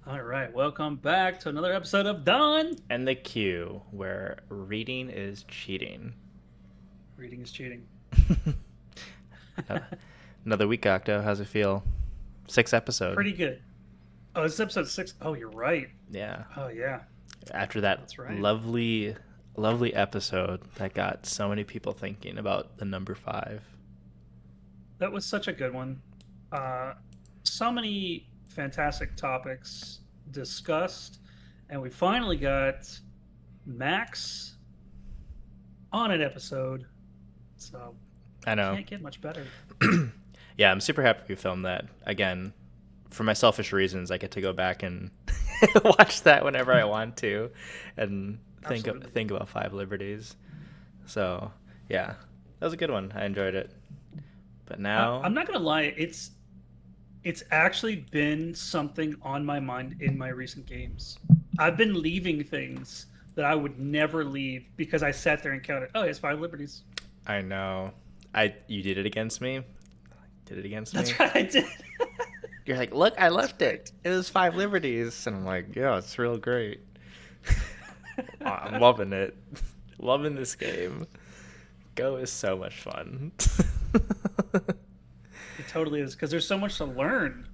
All right, welcome back to another episode of Done. And the Q, where reading is cheating. Reading is cheating. Uh, Another week, Octo. How's it feel? Sixth episode. Pretty good. Oh, this is episode 6. Oh, you're right. Yeah. Oh, yeah, After that that's right. lovely, lovely episode that got so many people thinking about the number 5. That was such a good one. Uh, so many fantastic topics discussed, and we finally got Max on an episode. So, I know. can't get much better. Yeah, I'm super happy we filmed that. Again, for my selfish reasons, I get to go back and watch that whenever I want to and Absolutely. think about Five Liberties. So, yeah, that was a good one. I enjoyed it. But I'm now, not gonna lie, it's actually been something on my mind in my recent games. I've been leaving things that I would never leave because I sat there and counted. Oh, it's 5 liberties. I know you did it against me. Did it against me. That's right, I did. You're like, look, I That's left great. it. It was Five Liberties, and I'm like, yeah, it's real great. I'm loving it. Loving this game. Go is so much fun. It totally is because there's so much to learn,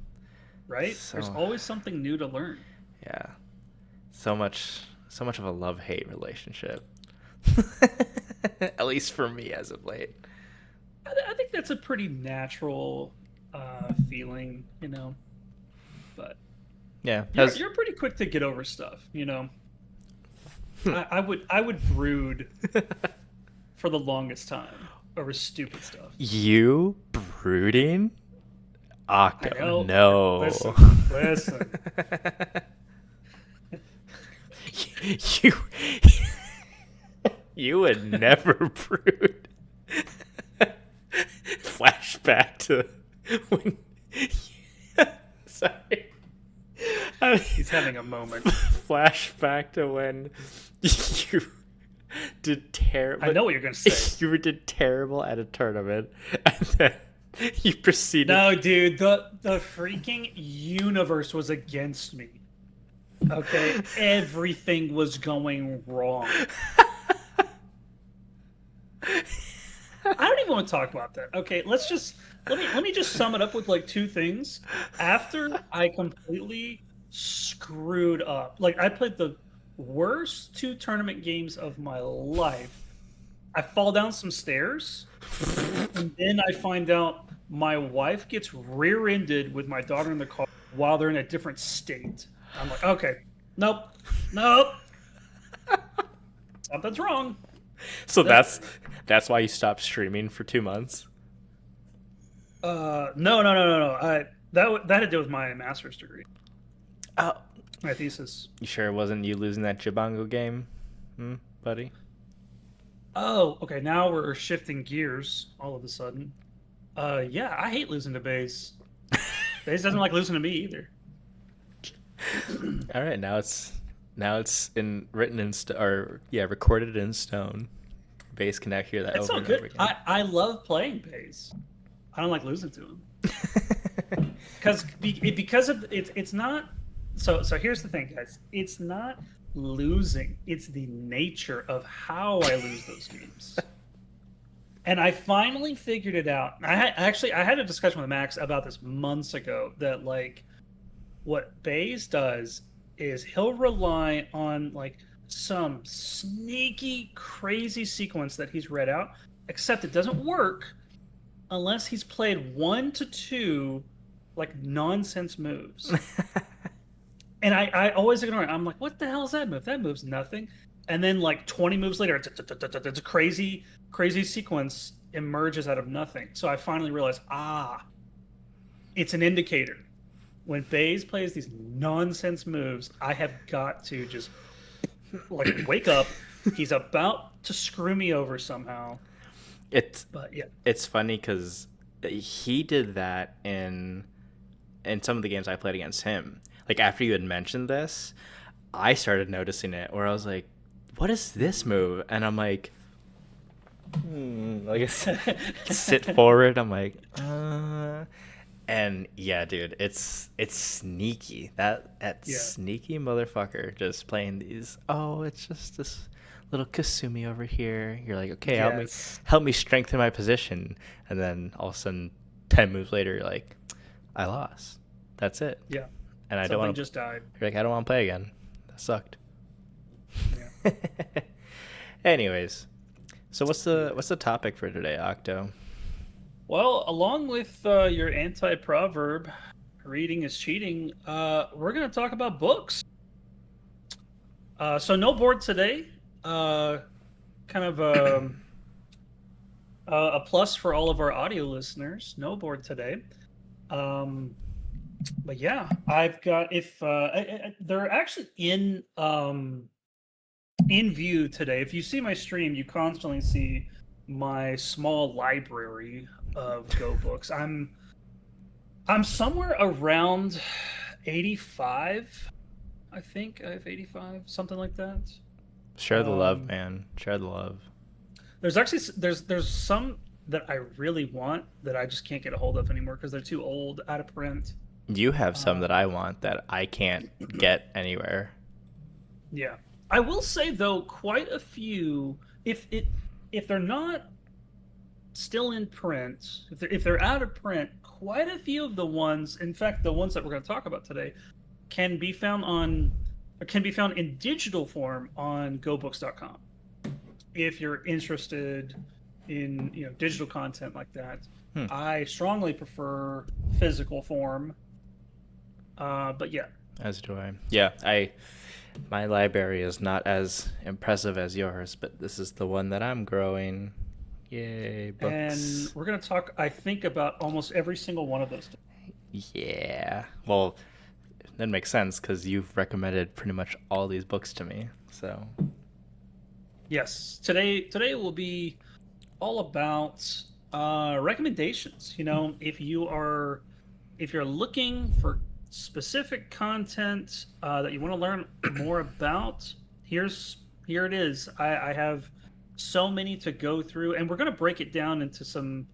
right? There's So always something new to learn. yeah, so much of a love-hate relationship. At least for me as of late. I think that's a pretty natural feeling, But Yeah, you're has you're pretty quick to get over stuff. I would brood for the longest time over stupid stuff. you brooding? I Octo, know. no. Listen. you you would never brood. Flashback to when. Sorry. He's having a moment. Flashback to when you did I terrible. know what you're gonna say. You did terrible at a tournament, and then you proceeded. No, dude, the freaking universe was against me. Okay, everything was going wrong. I don't even want to talk about that. Okay, let me just sum it up with like two things. After I completely screwed up, like I played the worst two tournament games of my life. I fall down some stairs, and then I find out my wife gets rear-ended with my daughter in the car while they're in a different state. I'm like, okay, nope, nope, something's wrong. So That, that's why you stopped streaming for 2 months. no, no, no, no, no. That had to do with my master's degree, Oh, my thesis. you sure it wasn't you losing that Jabongo game, buddy? Oh, okay. Now we're shifting gears all of a sudden. Yeah, I hate losing to Baze. Baze doesn't like losing to me either. All right, now it's in written in or yeah, recorded in stone. Base can now hear that It's over so and over good. again. I love playing Baze. I don't like losing to him because of it's not. So here's the thing, guys. It's not losing. It's the nature of how I lose those games. And I finally figured it out. I had a discussion with Max about this months ago that like what Baze does is he'll rely on like some sneaky crazy sequence that he's read out, except it doesn't work unless he's played 1 to 2 like nonsense moves. And I always ignore it. I'm like, what the hell is that move? That move's nothing. And then like 20 moves later, it's a crazy, crazy sequence emerges out of nothing. So I finally realized, it's an indicator. When Baze plays these nonsense moves, I have got to just like wake up. He's about to screw me over somehow. it's But yeah. it's funny because he did that in some of the games I played against him. Like after you had mentioned this, I started noticing it where I was like, "What is this move?" And I'm like, like I sit forward. I'm like, And yeah, dude, it's sneaky. That Yeah. sneaky motherfucker just playing these. Oh, it's just this little Kasumi over here. You're like, okay, Yes. help me strengthen my position. And then all of a sudden, 10 moves later, you're like, I lost. That's it. Yeah. And I don't Something want to. just died. You're like, I don't want to play again. That sucked. Yeah. Anyways, so what's Yeah. the topic for today, Octo? Well, along with your anti-proverb, reading is cheating, we're going to talk about books. So no board today. Uh, kind of a plus for all of our audio listeners. No board today. Um, but yeah, I've got if they're actually in view today. If you see my stream, you constantly see my small library of Go books. I'm somewhere around 85. I think I have 85, something like that. Share the love, Um, man. Share the love. there's actually there's some that I really want that I just can't get a hold of anymore because they're too old, out of print. You have some that Um, I want that I can't get anywhere. yeah, I will say though, quite a few. If they're not still in print, if they're out of print, quite a few of the ones, in fact, the ones that we're going to talk about today, can be found on or can be found in digital form on gobooks.com. If you're interested in digital content like that, Hmm. I strongly prefer physical form. But yeah, As do I. Yeah, my library is not as impressive as yours, but this is the one that I'm growing. Yay, and books. we're going to talk, I think, about almost every single one of those. Yeah. Well, that makes sense because you've recommended pretty much all these books to me. So, Yes, today will be all about recommendations. If you're looking for specific content that you want to learn more about, here it is. I have so many to go through, and we're going to break it down into some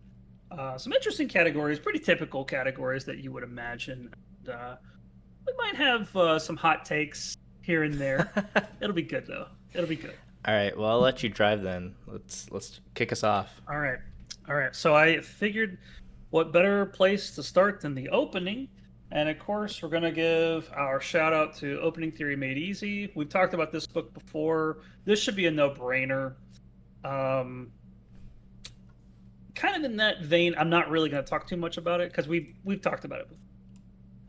interesting categories, pretty typical categories that you would imagine. We might have some hot takes here and there. It'll be good though. It'll be good. all right. Well, I'll let you drive then. Let's kick us off. All right. All right. So I figured what better place to start than the opening? And of course, we're going to give our shout out to Opening Theory Made Easy. We've talked about this book before. This should be a no brainer. Um, kind of in that vein, I'm not really going to talk too much about it because we've talked about it before.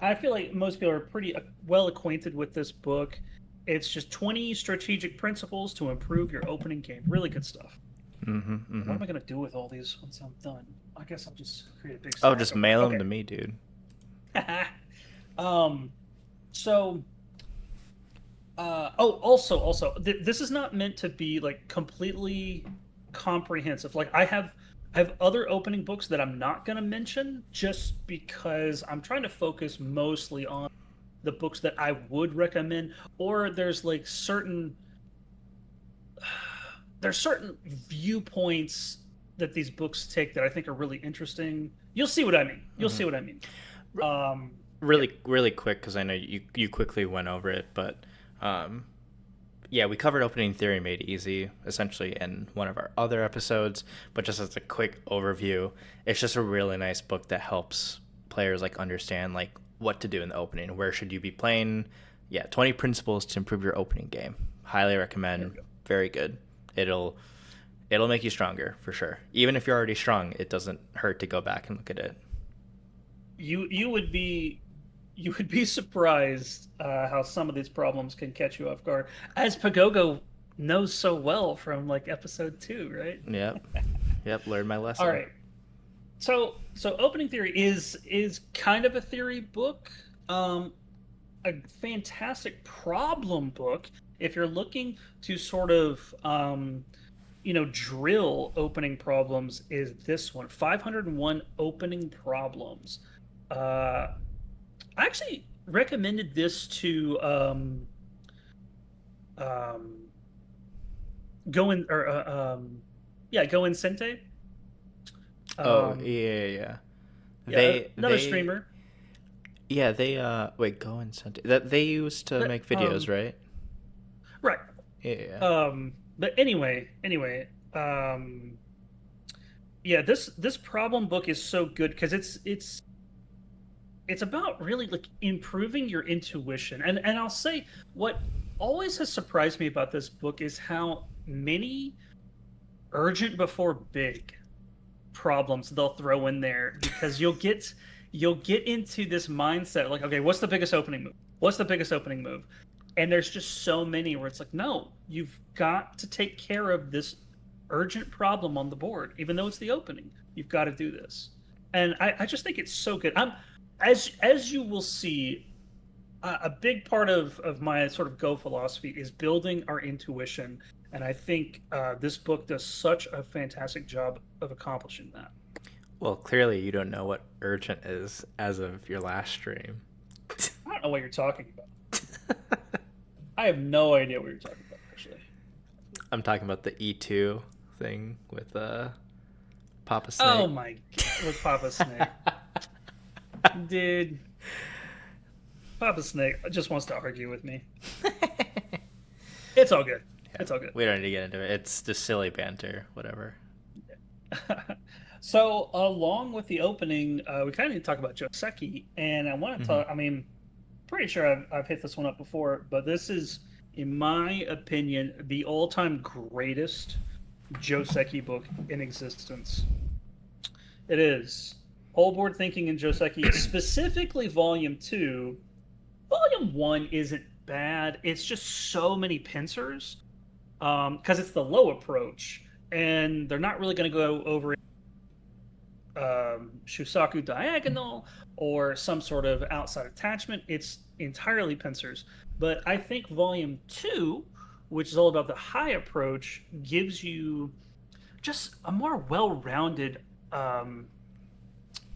I feel like most people are pretty well acquainted with this book. It's just 20 strategic principles to improve your opening game. Really good stuff. Mm-hmm. What Mm-hmm. am I gonna do with all these once I'm done? I guess I'll just create a big Oh, stack just of them. mail them Okay. to me, dude. um. So. Also, this is not meant to be like completely comprehensive. Like I have other opening books that I'm not gonna mention just because I'm trying to focus mostly on the books that I would recommend, or there's certain viewpoints that these books take that I think are really interesting. You'll see what I mean. You'll Mm-hmm. see what I mean. Um, yeah, Really quick because I know you quickly went over it, but um, yeah, we covered opening theory made easy essentially in one of our other episodes, but just as a quick overview, it's just a really nice book that helps players like understand like what to do in the opening, where should you be playing. Yeah, 20 principles to improve your opening game. Highly there recommend. we go. Very good. It'll make you stronger for sure. Even if you're already strong, it doesn't hurt to go back and look at it. You would be surprised how some of these problems can catch you off guard, as Pagogo knows so well from like episode 2, right? Yep. Yep, learned my All lesson. right. So opening theory is kind of a theory book. Um, a fantastic problem book if you're looking to sort of drill opening problems. Is this one 501 opening problems? I actually recommended this to um, go in or yeah, go in Sente. Oh, um, yeah, yeah, yeah. Yeah, another they streamer. yeah, they wait, Go and send that they used to But make videos, right? right. Yeah. But anyway, um, yeah, this problem book is so good because it's about really like improving your intuition. And I'll say what always has surprised me about this book is how many urgent before big problems they'll throw in there because you'll get into this mindset like, okay, what's the biggest opening move? What's the biggest opening move? And there's just so many where it's like, no, you've got to take care of this urgent problem on the board, even though it's the opening. You've got to do this. And I just think it's so good. As you will see, a big part of my sort of Go philosophy is building our intuition, and I think this book does such a fantastic job of accomplishing that. Well, clearly you don't know what urgent is as of your last stream. I don't know what you're talking about. I have no idea what you're talking about, actually. I'm talking about the E2 thing with Papa Oh Snake. my God, with Papa Snake, dude. Papa Snake just wants to argue with me. It's all good. Yeah, It's all good. we don't need to get into it. It's just silly banter, whatever. So, along with the opening, we kind of need to talk about Joseki, and I want to Hmm. talk. I mean, pretty sure I've hit this one up before, but this is, in my opinion, the all-time greatest Joseki book in existence. It is Whole Board Thinking in Joseki, specifically Volume Two. Volume One isn't bad. It's just so many pincers because it's the low approach, and they're not really going to go over Shusaku diagonal or some sort of outside attachment. It's entirely pincers. But I think volume two, which is all about the high approach, gives you just a more well-rounded um,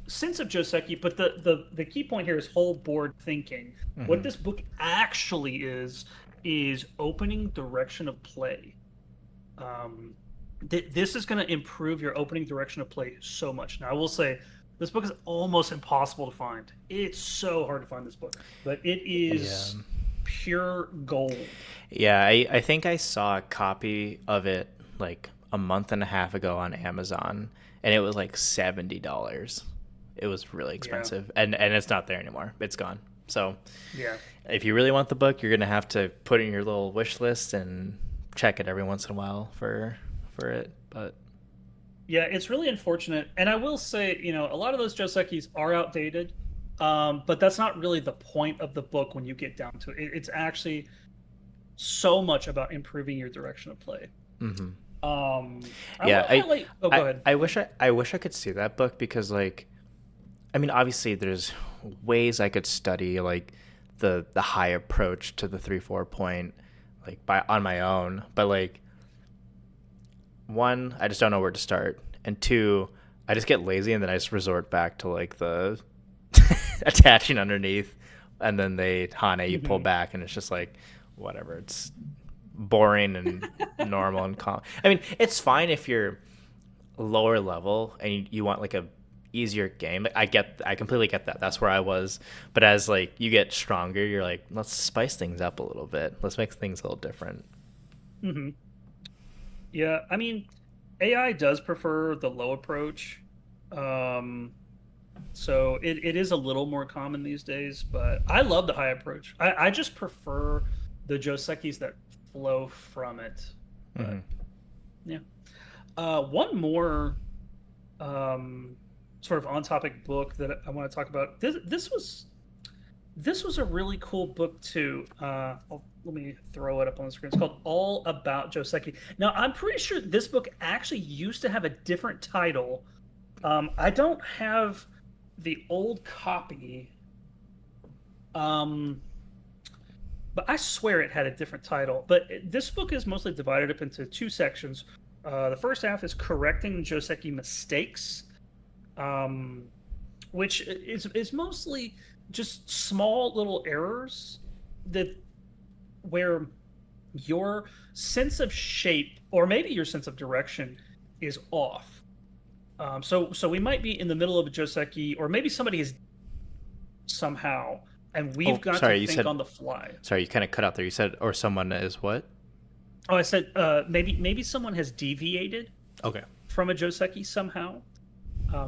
sense of Joseki. But the key point here is whole board thinking. What Hmm. this book actually is opening direction of play. Um, this is going to improve your opening direction of play so much. Now, I will say this book is almost impossible to find. It's so hard to find this book, but it Yeah. is pure gold. Yeah, I think I saw a copy of it like a month and a half ago on Amazon, and it was like $70. It was really Yeah, expensive, and it's not there anymore. It's gone. So yeah, if you really want the book, you're gonna have to put it in your little wish list and check it every once in a while for it. But yeah. It's really unfortunate, and I will say, a lot of those Josekis are outdated, but that's not really the point of the book when you get down to it. It's actually so much about improving your direction of play. hmm I yeah, want to highlight. Oh, go ahead. I wish I could see that book because like I mean obviously there's ways I could study like the high approach to the 3-4 point like by on my own, but like one, I just don't know where to start, and two, I just get lazy and then I just resort back to like the attaching underneath, and then they Hane you pull Hmm. back, and it's just like whatever. It's boring and normal and calm. I mean, it's fine if you're lower level and you want like a easier game. I completely get that. That's where I was. But as like you get stronger, you're like, let's spice things up a little bit. Let's make things a little different. Hmm. Yeah, I mean, AI does prefer the low approach. Um, so it is a little more common these days, but I love the high approach. I just prefer the Josekis that flow from it. Hmm. But yeah. One more um, sort of on topic book that I want to talk about. This was a really cool book too. Let me throw it up on the screen. It's called All About Joseki. Now, I'm pretty sure this book actually used to have a different title. I don't have the old copy, um, but I swear it had a different title. But this book is mostly divided up into two sections. The first half is correcting Joseki mistakes, um, which is mostly just small little errors that where your sense of shape or maybe your sense of direction is off. So we might be in the middle of a Joseki, or maybe somebody is somehow, and we've Oh, got to sorry, you think said. on the fly. Sorry, you kind of cut out there. You said, or someone is what? Oh, I said maybe someone has deviated Okay. from a Joseki somehow.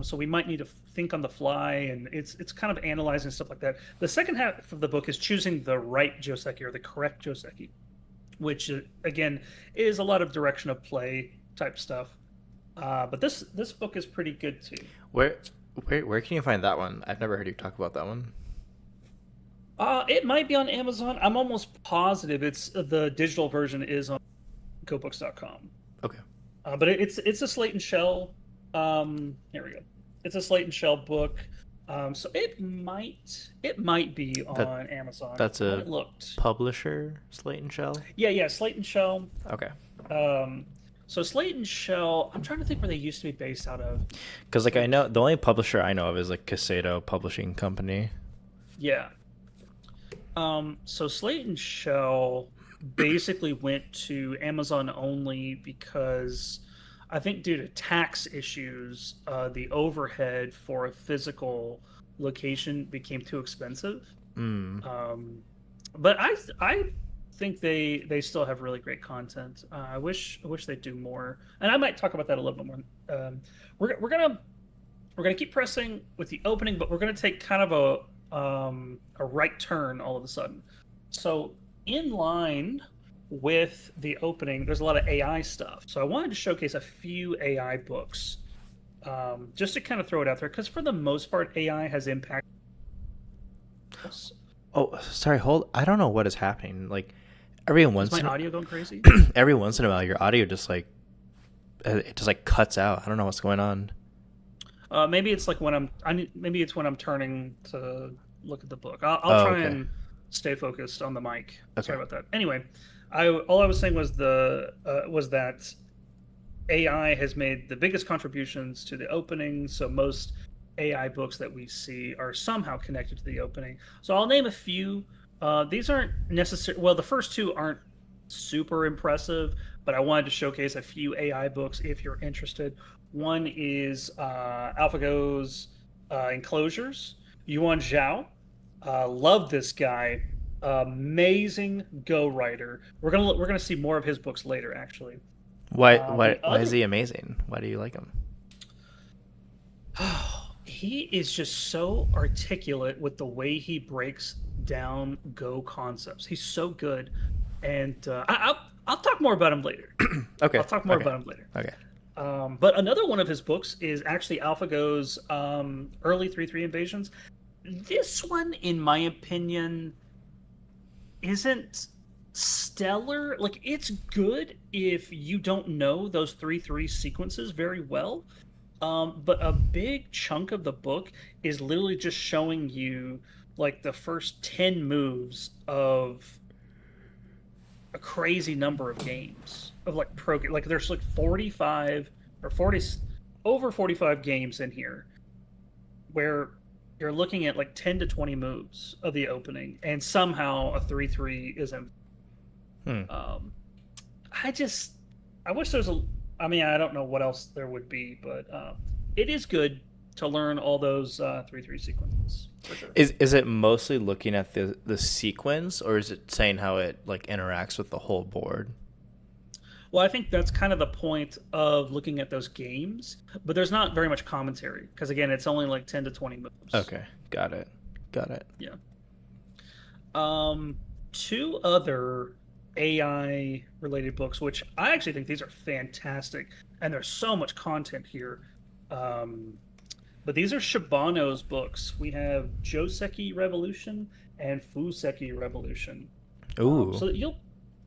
So we might need to think on the fly, and it's kind of analyzing stuff like that. The second half of the book is choosing the right Joseki or the correct Joseki, which again is a lot of direction of play type stuff. But this book is pretty good too. Where, where can you find that one? I've never heard you talk about that one. It might be on Amazon. I'm almost positive it's the digital version is on gobooks.com. Okay. But it's a Slate and Shell. Here we go. It's a Slate and Shell book. So it might be That on Amazon. that's I a haven't looked. publisher, Slate and Shell. Yeah, Slate and Shell. Okay. Um, so Slate and Shell. I'm trying to think where they used to be based out of. Because like I know the only publisher I know of is like Casado Publishing Company. Yeah. So Slate and Shell basically went to Amazon only because I think due to tax issues, the overhead for a physical location became too expensive. Mm. But I think they still have really great content. I wish they'd do more, and I might talk about that a little bit more. We're gonna keep pressing with the opening, but we're gonna take kind of a right turn all of a sudden. So in line with the opening, there's a lot of AI stuff. So I wanted to showcase a few AI books, just to kind of throw it out there, because for the most part, AI has impacted us. Oh, sorry. Hold. I don't know what is happening. Like every Is once my in audio going crazy? every once in a while, your audio just like it just like cuts out. I don't know what's going on. Maybe it's like when maybe it's when I'm turning to look at the book. I'll Oh, try okay. and stay focused on the mic. Okay. Sorry about that. Anyway, all I was saying was that AI has made the biggest contributions to the opening. So most AI books that we see are somehow connected to the opening. So I'll name a few. These aren't necessary. Well, the first two aren't super impressive, but I wanted to showcase a few AI books if you're interested. One is AlphaGo's Enclosures. Yuan Zhao. Love this guy. Amazing Go writer. We're gonna see more of his books later, actually. Why The why is other he amazing? Why do you like him? he is just so articulate with the way he breaks down Go concepts. He's so good, and I'll talk more about him later. I'll Okay. talk more Okay. about him later. Okay. But another one of his books is actually AlphaGo's early 3-3 invasions. This one, in my opinion, isn't stellar. Like, it's good if you don't know those 3-3 sequences very well. But a big chunk of the book is literally just showing you like the first 10 moves of a crazy number of games of like like there's like 45 or 40 over 45 games in here where you're looking at like 10 to 20 moves of the opening, and somehow a 3-3 is in. Hmm. um I just I wish there's a I mean, I don't know what else there would be, but it is good to learn all those 3-3 sequences for sure. Is it mostly looking at the sequence, or is it saying how it like interacts with the whole board? Well, I think that's kind of the point of looking at those games, but there's not very much commentary because again, it's only like 10 to 20 moves. Okay. Got it. Got it. Yeah. Two other AI related books, which I actually think these are fantastic, and there's so much content here. Um, but these are Shibano's books. We have Joseki Revolution and Fuseki Revolution. Ooh. So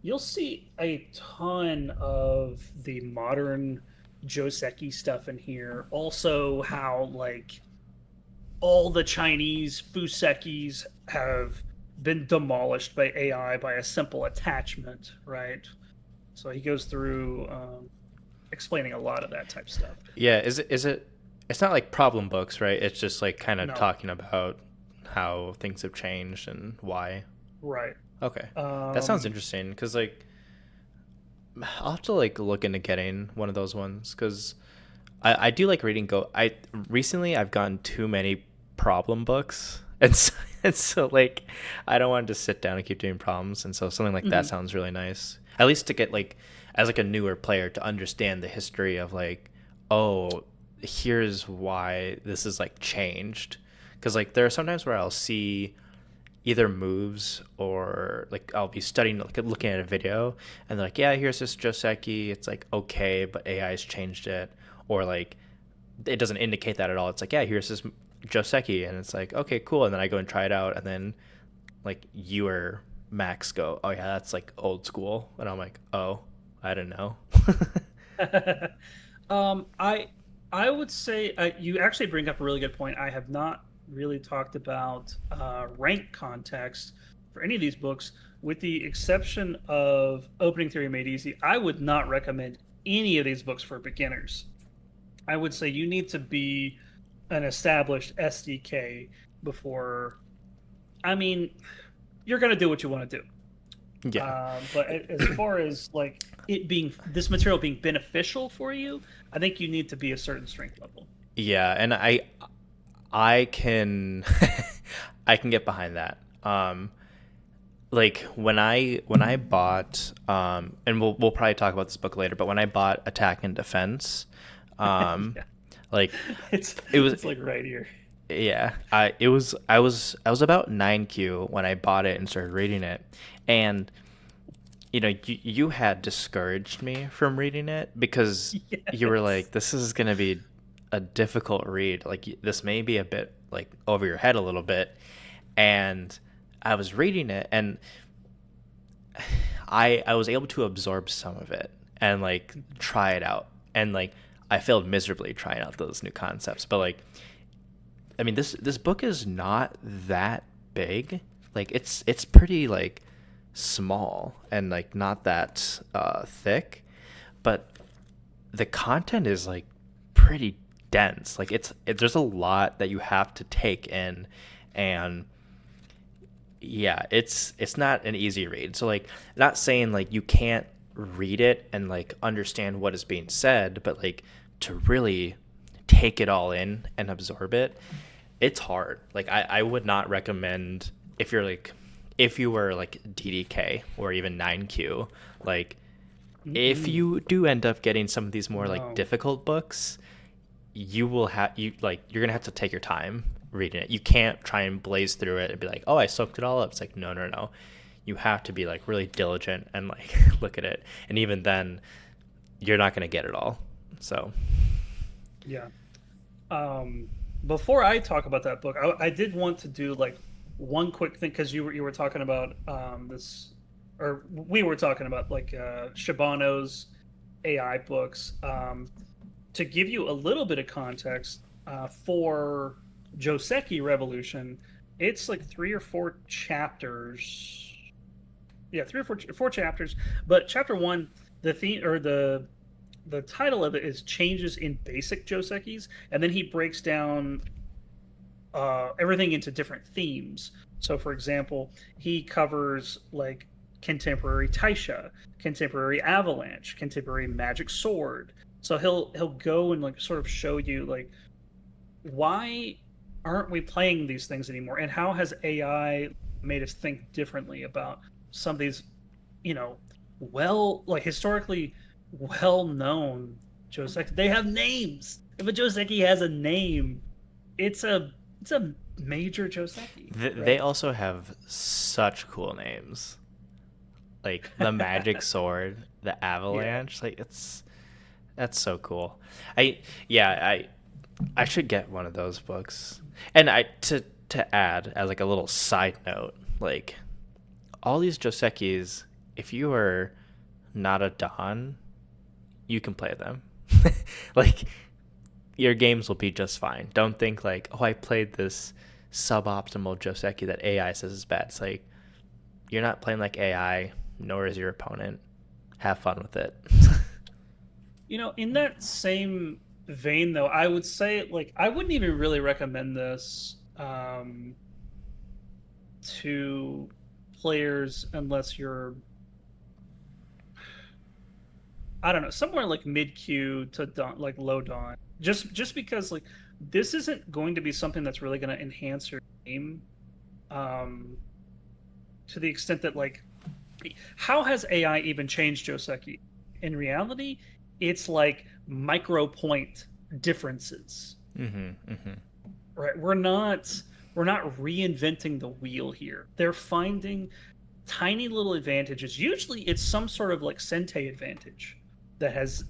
you'll see a ton of the modern Joseki stuff in here. Also, how like all the Chinese Fusekis have been demolished by AI by a simple attachment, right? So he goes through explaining a lot of that type of stuff. Yeah. Is it? It's not like problem books, right? It's just like kind of No, talking about how things have changed and why. right. Okay. That sounds Um, interesting because like I'll have to like look into getting one of those ones because I do like reading Go. I recently I've gotten too many problem books, and so, and so like I don't want to just sit down and keep doing problems, and so something like that Hmm. sounds really nice. At least to get like as like a newer player to understand the history of like, oh, here's why this is like changed. Because like there are sometimes where I'll see either moves or like I'll be studying like looking at a video and they're like, yeah, here's this Joseki, it's like okay, but AI's changed it, or like it doesn't indicate that at all. It's like, yeah, here's this Joseki, and it's like, okay, cool, and then I go and try it out, and then like you or Max go, oh yeah, that's like old school, and I'm like, oh, I don't know. I would say you actually bring up a really good point. I have not really talked about rank context for any of these books, with the exception of Opening Theory Made Easy. I would not recommend any of these books for beginners. I would say you need to be an established SDK before. I mean, you're gonna do what you want to do. Yeah, But as far as like it being this material being beneficial for you, I think you need to be a certain strength level. yeah, and I can I can get behind that. Like when I bought and we'll probably talk about this book later, but when I bought Attack and Defense, um Yeah, like it's it was, it's like right here. yeah, I was about 9Q when I bought it and started reading it, and you had discouraged me from reading it because you were Yes. like, this is gonna be a difficult read, like this may be a bit like over your head a little bit, and I was reading it and I was able to absorb some of it and like try it out, and like I failed miserably trying out those new concepts, but like I mean this book is not that big, like it's pretty like small and like not that thick, but the content is like pretty dense, like there's a lot that you have to take in, and yeah, it's not an easy read. So like not saying like you can't read it and like understand what is being said, but like to really take it all in and absorb it, it's hard. Like I would not recommend if you're like if you were like DDK or even 9Q, like if Mm-mm. you do end up getting some of these more like No. difficult books, you will have you like you're gonna have to take your time reading it. You can't try and blaze through it and be like, oh, I soaked it all up. It's like, no, no, no. You have to be like really diligent and like look at it, and even then you're not gonna get it all. So Yeah. Um, Before I talk about that book, I did want to do like one quick thing because you were talking about this, or we were talking about like Shibano's AI books. To give you a little bit of context, for Joseki Revolution, it's like 3 or 4 chapters. Yeah, three or four chapters. But chapter one, the theme or the title of it is changes in basic Josekis, and then he breaks down everything into different themes. So, for example, he covers like contemporary Taisha, contemporary Avalanche, contemporary Magic Sword. So he'll go and like sort of show you like why aren't we playing these things anymore, and how has AI made us think differently about some of these, you know, like historically well known Joseki. They have names. If a Joseki has a name, it's a major Joseki, they right? also have such cool names, like the Magic Sword, the Yeah. Avalanche. Like it's that's so cool. I yeah I should get one of those books. And I to add as like a little side note, like all these Josekis, if you are not a Don, you can play them. Like your games will be just fine. Don't think like, oh, I played this suboptimal Joseki that AI says is bad. It's like you're not playing like AI, nor is your opponent. Have fun with it. In that same vein, though, I would say like I wouldn't even really recommend this to players unless you're, I don't know, somewhere like mid queue to dawn, like low dawn. Just because like this isn't going to be something that's really going to enhance your game, um, to the extent that like, how has AI even changed Joseki? In reality, it's like micro point differences, Mm-hmm. Mm-hmm. right? We're not reinventing the wheel here. They're finding tiny little advantages. Usually, it's some sort of like Sente advantage that has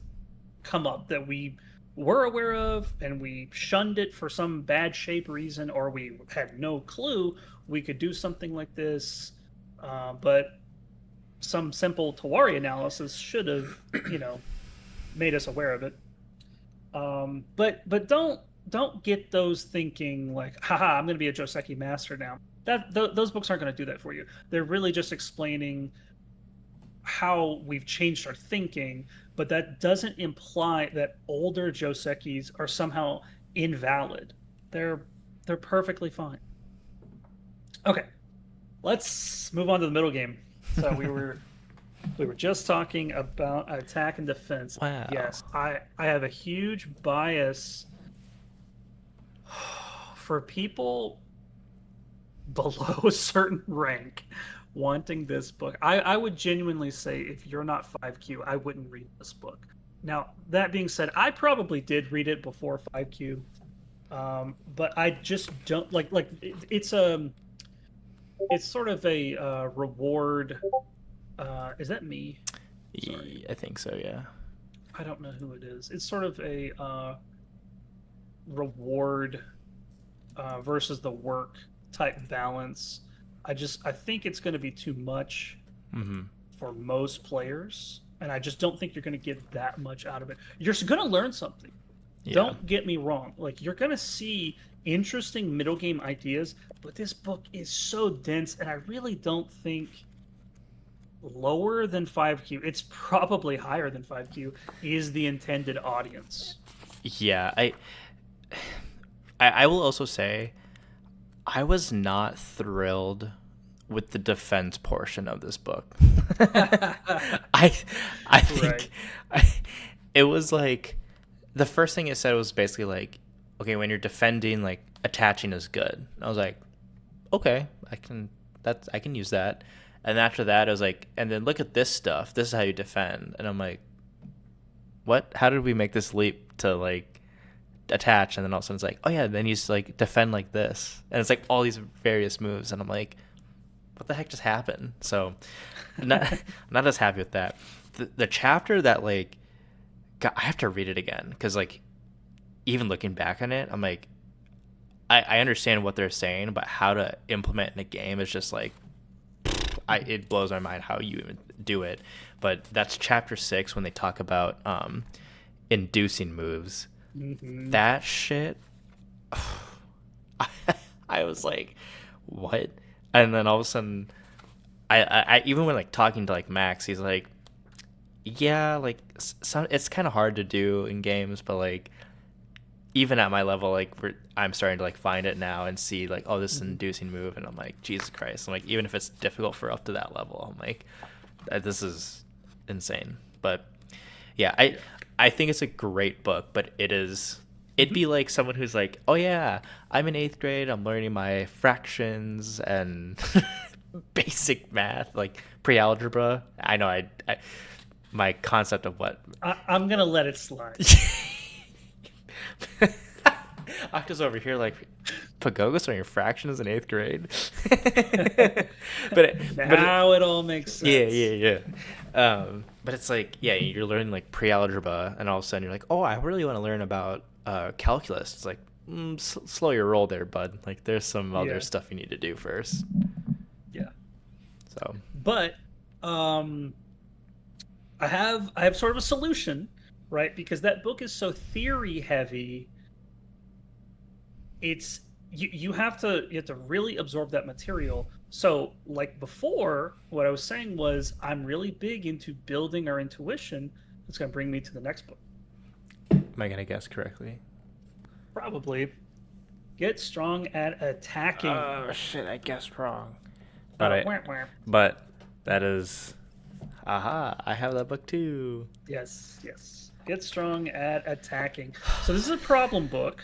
come up that we were aware of and we shunned it for some bad shape reason, or we had no clue we could do something like this. But some simple Tawari analysis should have, made us aware of it. But don't get those thinking like, haha, I'm going to be a Joseki master now. Those books aren't going to do that for you. They're really just explaining how we've changed our thinking, but that doesn't imply that older Josekis are somehow invalid. They're they're perfectly fine. Okay, let's move on to the middle game. So we were just talking about attack and defense. Wow. Yes, I have a huge bias for people below a certain rank wanting this book. I would genuinely say if you're not 5Q, I wouldn't read this book. Now, that being said, I probably did read it before 5Q. But I just don't like it's sort of a reward. Is that me? Sorry. I think so, yeah. I don't know who it is. It's sort of a reward versus the work type balance. I think it's going to be too much Mm-hmm. for most players, and I just don't think you're going to get that much out of it. You're going to learn something. Yeah. Don't get me wrong. Like you're going to see interesting middle game ideas, but this book is so dense, and I really don't think lower than 5Q. It's probably higher than 5Q is the intended audience. Yeah, I will also say I was not thrilled with the defense portion of this book. I I think Right. it was like the first thing it said was basically like, okay, when you're defending, like attaching is good. I was like, okay, I can use that. And after that, I was like, and then look at this stuff. This is how you defend. And I'm like, what? How did we make this leap to like attach? And then all of a sudden it's like, oh yeah, then you just like defend like this. And it's like all these various moves. And I'm like, what the heck just happened? So not not as happy with that. The chapter that like I have to read it again because like even looking back on it, I'm like, I understand what they're saying, but how to implement in a game is just like it blows my mind how you even do it. But that's chapter 6 when they talk about inducing moves. Mm-hmm. That shit, I was like, what? And then all of a sudden, I even when like talking to like Max, he's like, yeah, like some it's kind of hard to do in games, but like even at my level, like I'm starting to like find it now and see like, oh, this is an inducing move, and I'm like, Jesus Christ! I'm like, even if it's difficult for up to that level, I'm like, this is insane. But yeah, I think it's a great book, but it'd be like someone who's like, oh yeah, I'm in 8th grade, I'm learning my fractions and basic math, like pre-algebra. I know my concept of what I'm gonna let it slide. Octa's over here like Pagog0 on your fractions in 8th grade. Now it all makes sense. Yeah. But it's like, yeah, you're learning like pre-algebra, and all of a sudden you're like, oh, I really want to learn about calculus. It's like, slow your roll there, bud. Like, there's some other stuff you need to do first. Yeah. So, But I have sort of a solution, right? Because that book is so theory heavy. It's you have to really absorb that material. So like before, what I was saying was I'm really big into building our intuition. That's going to bring me to the next book. am I gonna guess correctly? Probably get strong at attacking. Oh shit! I guessed wrong. Wah, wah. But that is, aha! I have that book too. Yes. Get strong at attacking. So this is a problem book.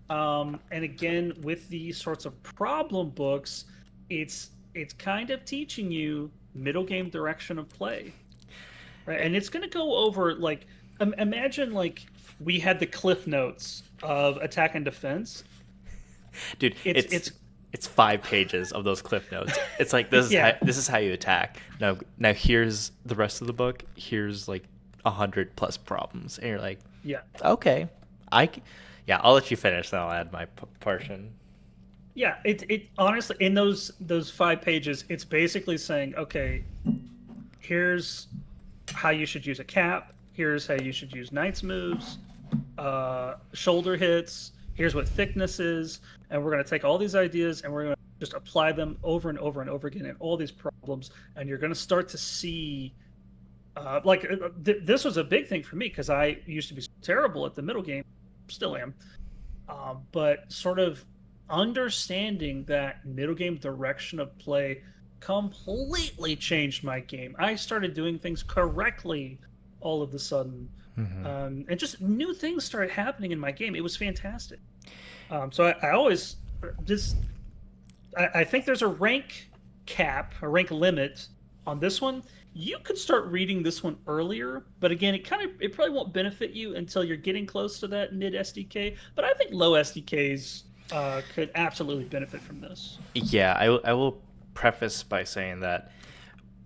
And again, with these sorts of problem books, it's kind of teaching you middle game direction of play, right? And it's going to go over like imagine like we had the cliff notes of attack and defense. Dude, It's it's it's it's 5 pages of those cliff notes. It's like this is yeah, this is how you attack. Now here's the rest of the book. Here's like 100 plus problems, and you're like, yeah, okay, yeah, I'll let you finish. Then I'll add my portion. yeah. It honestly in those 5 pages, it's basically saying, okay, here's how you should use a cap. Here's how you should use knight's moves, shoulder hits. Here's what thickness is, and we're going to take all these ideas and we're going to just apply them over and over and over again in all these problems, and you're going to start to see. This was a big thing for me because I used to be terrible at the middle game, still am. But sort of understanding that middle game direction of play completely changed my game. I started doing things correctly all of a sudden. And just new things started happening in my game. It was fantastic. I always just I think there's a rank cap, a rank limit on this one. You could start reading this one earlier, but again, it probably won't benefit you until you're getting close to that mid SDK. But I think low SDKs could absolutely benefit from this. Yeah, I will preface by saying that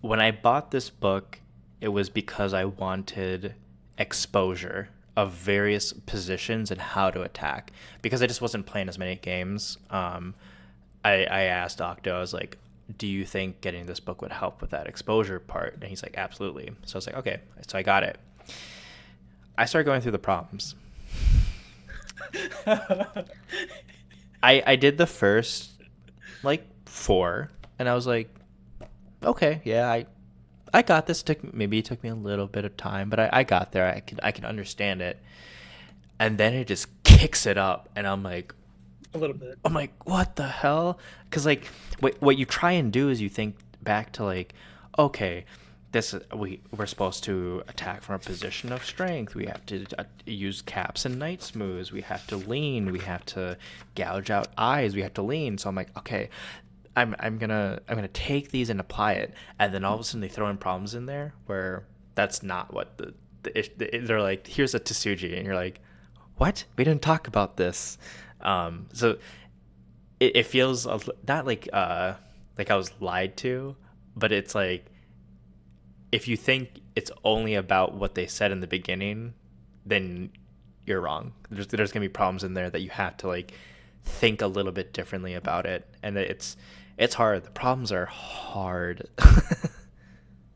when I bought this book, it was because I wanted exposure of various positions and how to attack because I just wasn't playing as many games. I asked Octo, I was like, do you think getting this book would help with that exposure part? And he's like, absolutely. So I was like, okay. So I got it. I started going through the problems. I did the first like 4 and I was like, okay, yeah, I got this. Maybe it took me a little bit of time, but I got there. I can understand it. And then it just kicks it up and I'm like, A little bit. I'm like, what the hell? Because like, what you try and do is you think back to like, okay, we're supposed to attack from a position of strength. We have to use caps and knight's moves. We have to lean. We have to gouge out eyes. We have to lean. So I'm like, okay, I'm gonna take these and apply it. And then all of a sudden they throw in problems in there where that's not what they're like. Here's a Tsuji, and you're like, what? We didn't talk about this. So it feels not like I was lied to, but it's like if you think it's only about what they said in the beginning, then you're wrong. There's gonna be problems in there that you have to like think a little bit differently about it, and it's hard. The problems are hard.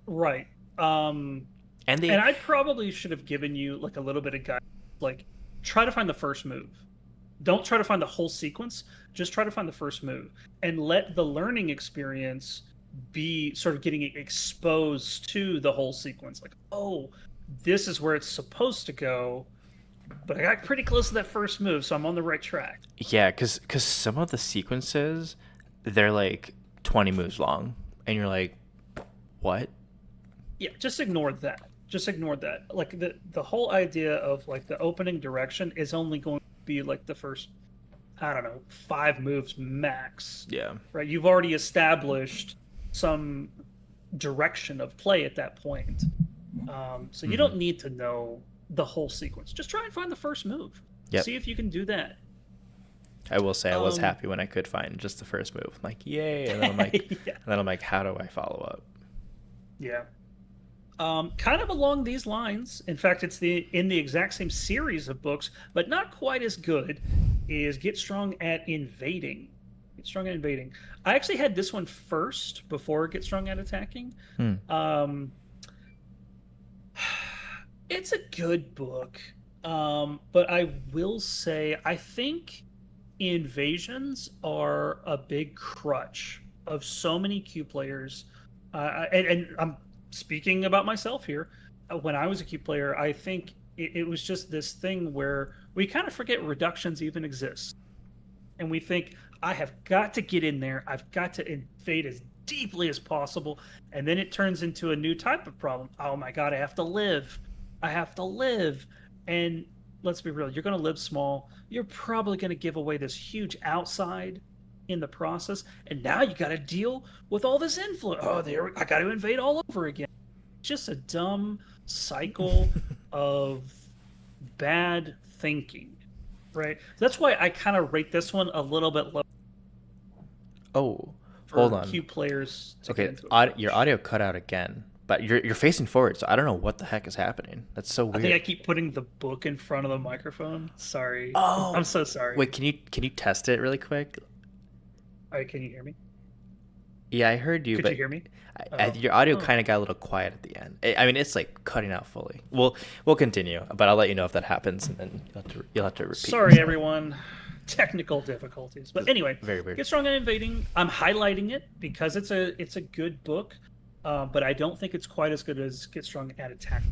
Right. And And I probably should have given you like a little bit of guidance. Like, try to find the first move. Don't try to find the whole sequence. Just try to find the first move, and let the learning experience be sort of getting exposed to the whole sequence. Like, oh, this is where it's supposed to go, but I got pretty close to that first move, so I'm on the right track. yeah, because some of the sequences they're like 20 moves long, and you're like, what? Yeah, just ignore that. Just ignore that. Like the whole idea of like the opening direction is only going to be like the first, I don't know, 5 moves max. Yeah. Right? You've already established some direction of play at that point. So you don't need to know the whole sequence. Just try and find the first move. Yep. See if you can do that. I will say I was Um, happy when I could find just the first move. I'm like, yay! And then I'm like, yeah. and then I'm like, how do I follow up? Yeah. Kind of along these lines. In fact, it's in the exact same series of books, but not quite as good. Is Get Strong at Invading. Get Strong at Invading. I actually had this one first before Get Strong at Attacking. Um, it's a good book, but I will say I think invasions are a big crutch of so many Q players. And I'm speaking about myself here. When I was a Q player, I think it was just this thing where we kind of forget reductions even exist. And we think, I have got to get in there. I've got to invade as deeply as possible. And then it turns into a new type of problem. Oh my God, I have to live. I have to live. And let's be real, you're going to live small. You're probably going to give away this huge outside in the process. And now you got to deal with all this influence. Oh, there, I got to invade all over again. Just a dumb cycle of bad thinking, right? That's why I kind of rate this one a little bit low Oh, hold for on. Q players to get Okay, into it too your much. audio cut out again, but you're facing forward, so I don't know what the heck is happening. That's so I think I weird. keep putting the book in front of the microphone. Sorry. I'm Oh, so wait, sorry. can you test it really quick? All right, can you hear me? Yeah, I heard you, Could you but hear me? Oh, your audio oh. kind of got a little quiet at the end. I mean, it's like cutting out fully. We'll continue, but I'll let you know if that happens, and then you'll have to repeat Sorry, yourself. everyone. Technical difficulties. But It's anyway, very weird. Get Strong and Invading. I'm highlighting it because it's a good book, but I don't think it's quite as good as Get Strong and Attack.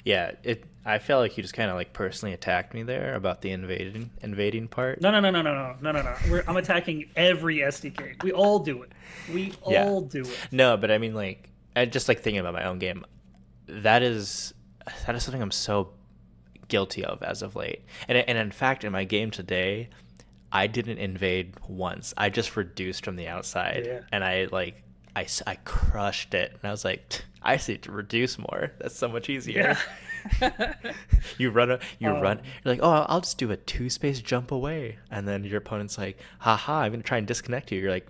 Yeah, it. I felt like you just kind of like personally attacked me there about the invading part. No, no, no, no, no, no, no, no, no. I'm attacking every SDK. We all do it. We Yeah, all do it. no, but I mean like I just like thinking about my own game. That is that is something I'm so guilty of as of late. And in fact, in my game today, I didn't invade once. I just reduced from the outside, Yeah. and I crushed it. And I was like, I just need to reduce more. That's so much easier. Yeah. You run. um, You're like, oh, I'll just do a 2 space jump away, and then your opponent's like, haha, I'm gonna try and disconnect you. You're like,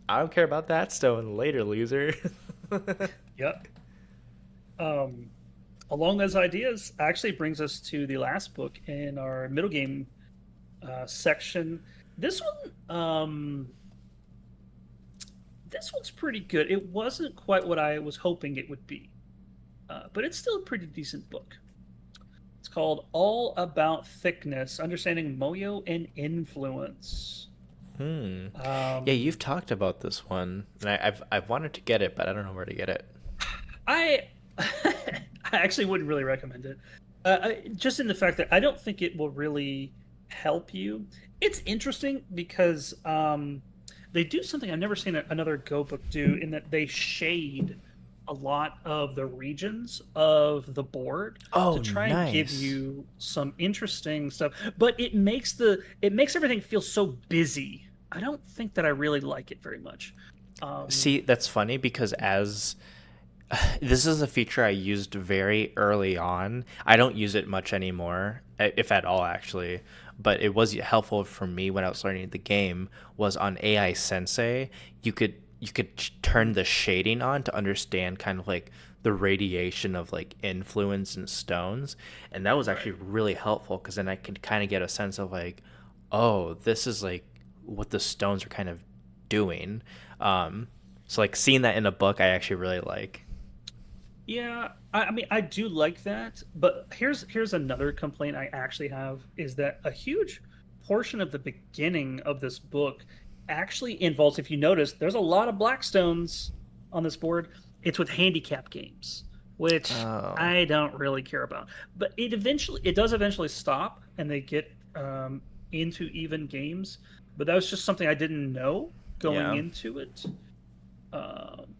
I don't care about that stone later, loser. yep. Um, Along those ideas actually brings us to the last book in our middle game section. This one, this one's pretty good. It wasn't quite what I was hoping it would be, but it's still a pretty decent book. It's called All About Thickness: Understanding Moyo and Influence. Hmm. Yeah, Um, you've talked about this one, and I've wanted to get it, but I don't know where to get it. I I actually wouldn't really recommend it. Just in the fact that I don't think it will really help you. It's interesting because they do something I've never seen another Go book do, in that they shade a lot of the regions of the board to Oh, try and give nice. you some interesting stuff. But it makes everything feel so busy. I don't think that I really like it very much. Um, See, that's funny because as this is a feature I used very early on. I don't use it much anymore, if at all, actually. But it was helpful for me when I was learning the game. Was on AI Sensei, you could turn the shading on to understand kind of like the radiation of like influence and stones, and that was right. actually really helpful because then I could kind of get a sense of like, oh, this is like what the stones are kind of doing. Um, so like seeing that in a book, I actually really like. Yeah, I mean, I do like that, but here's another complaint I actually have, is that a huge portion of the beginning of this book actually involves, if you notice, there's a lot of Blackstones on this board. It's with handicap games, which Oh, I don't really care about. But it does eventually stop, and they get into even games. But that was just something I didn't know going yeah. into it. Um,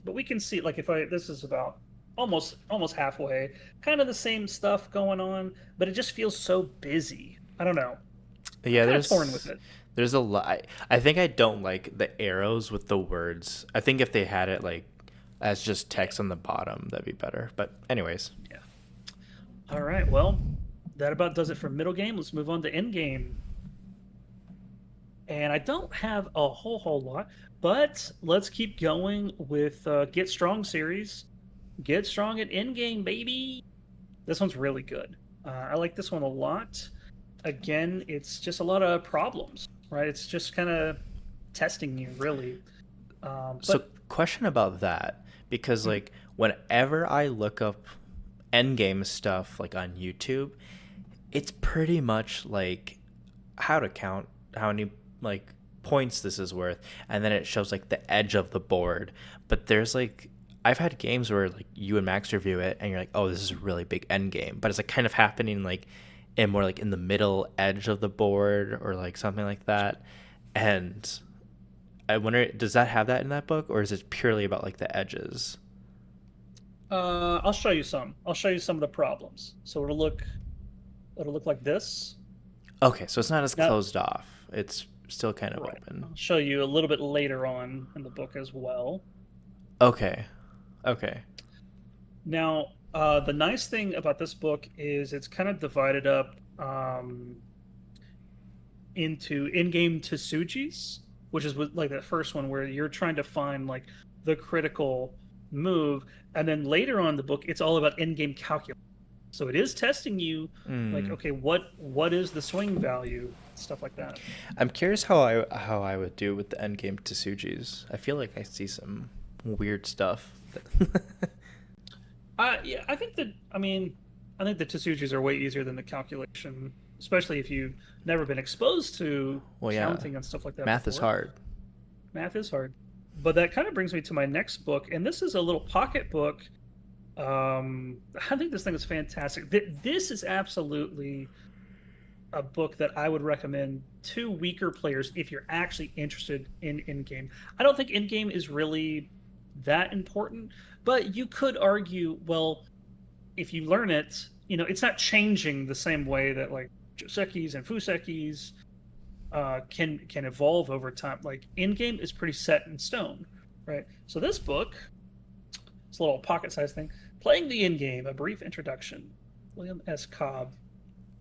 but we can see, like, if I this is about almost halfway, kind of the same stuff going on, but it just feels so busy. I don't know. I'm Yeah, kind of torn with there's it. there's a lot. I think I don't like the arrows with the words. I think if they had it like as just Yeah, text on the bottom, that'd be better. But anyways, yeah. All right, well, that about does it for middle game. Let's move on to end game. And I don't have a whole lot, but let's keep going with Get Strong series. Get Strong at end game, baby. This one's really good. I like this one a lot. Again, it's just a lot of problems, right? It's just kind of testing you, really. so But question about that because mhm, like whenever I look up endgame stuff like on YouTube, it's pretty much like how to count how many like points this is worth, and then it shows like the edge of the board. But there's like I've had games where like you and Max review it and you're like, oh, this is a really big end game, but it's like kind of happening like in more like in the middle edge of the board or like something like that. And I wonder, does that have that in that book, or is it purely about like the edges? I'll show you some. I'll show you some of the problems. So it'll look It'll look like this. Okay, so it's not as Now, closed off. It's still kind of right. open. I'll show you a little bit later on in the book as well. Okay. Okay. Now, the nice thing about this book is it's kind of divided up into in-game Tsujis, which is like the first one where you're trying to find like the critical move, and then later on in the book, it's all about in-game calculus. So it is testing you, like, Mm. okay, what is the swing value, stuff like that. I'm curious how I would do with the endgame Tsujis. I feel like I see some weird stuff. Yeah, I think that I think the Tsujis are way easier than the calculation, especially if you've never been exposed to Well, yeah, counting and stuff like that math is before. hard. Math is hard. But that kind of brings me to my next book, and this is a little pocket book. I think this thing is fantastic. This is absolutely a book that I would recommend to weaker players if you're actually interested in in-game. I don't think in-game is really that important, but you could argue, well, if you learn it, it's not changing the same way that like Josekis and Fusekis can evolve over time. Like in-game is pretty set in stone, right? So this book, it's a little pocket-sized thing. Playing the in-game, a brief introduction. William S. Cobb.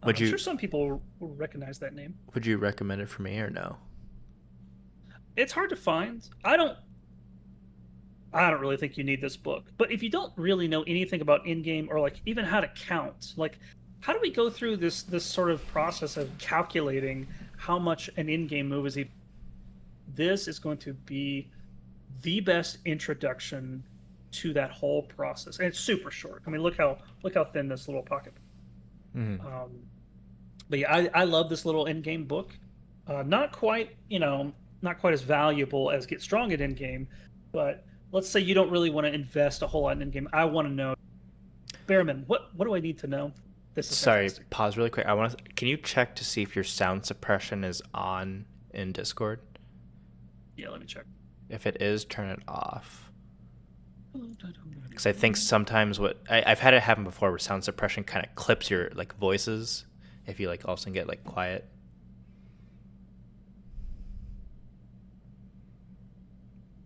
Would I'm you sure some people will recognize that name. would you recommend it for me or no? It's hard to find. I don't really think you need this book. But if you don't really know anything about in-game or like even how to count, like how do we go through this sort of process of calculating how much an in-game move is? This is going to be the best introduction to that whole process, and it's super short. I mean, look how thin this little pocket. Mm. But yeah, I love this little in-game book. Not quite, not quite as valuable as Get Strong at in-game, but let's say you don't really want to invest a whole lot in in-game. I want to know, Behrman, what do I need to know? This is Sorry, fantastic. pause really quick. I want to. Can you check to see if your sound suppression is on in Discord? Yeah, let me check. If it is, turn it off. Because I think sometimes I've had it happen before, where sound suppression kind of clips your like voices if you like all of a sudden get like quiet.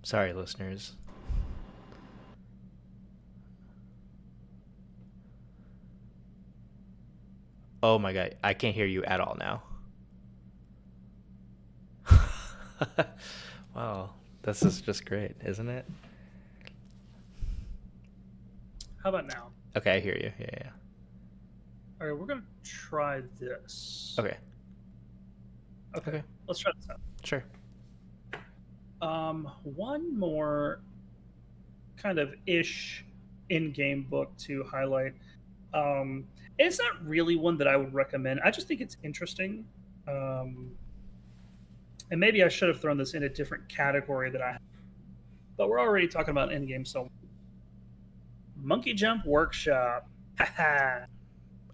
Sorry, listeners. Oh my god, I can't hear you at all now. Wow, this is just great, isn't it? How about now? Okay, I hear you. Yeah. All right, we're gonna try this. Okay. Okay, Okay. let's try this out. Sure. One more kind of ish in-game book to highlight. It's not really one that I would recommend. I just think it's interesting. Um, and maybe I should have thrown this in a different category that I have. But we're already talking about in-game, so Monkey Jump Workshop.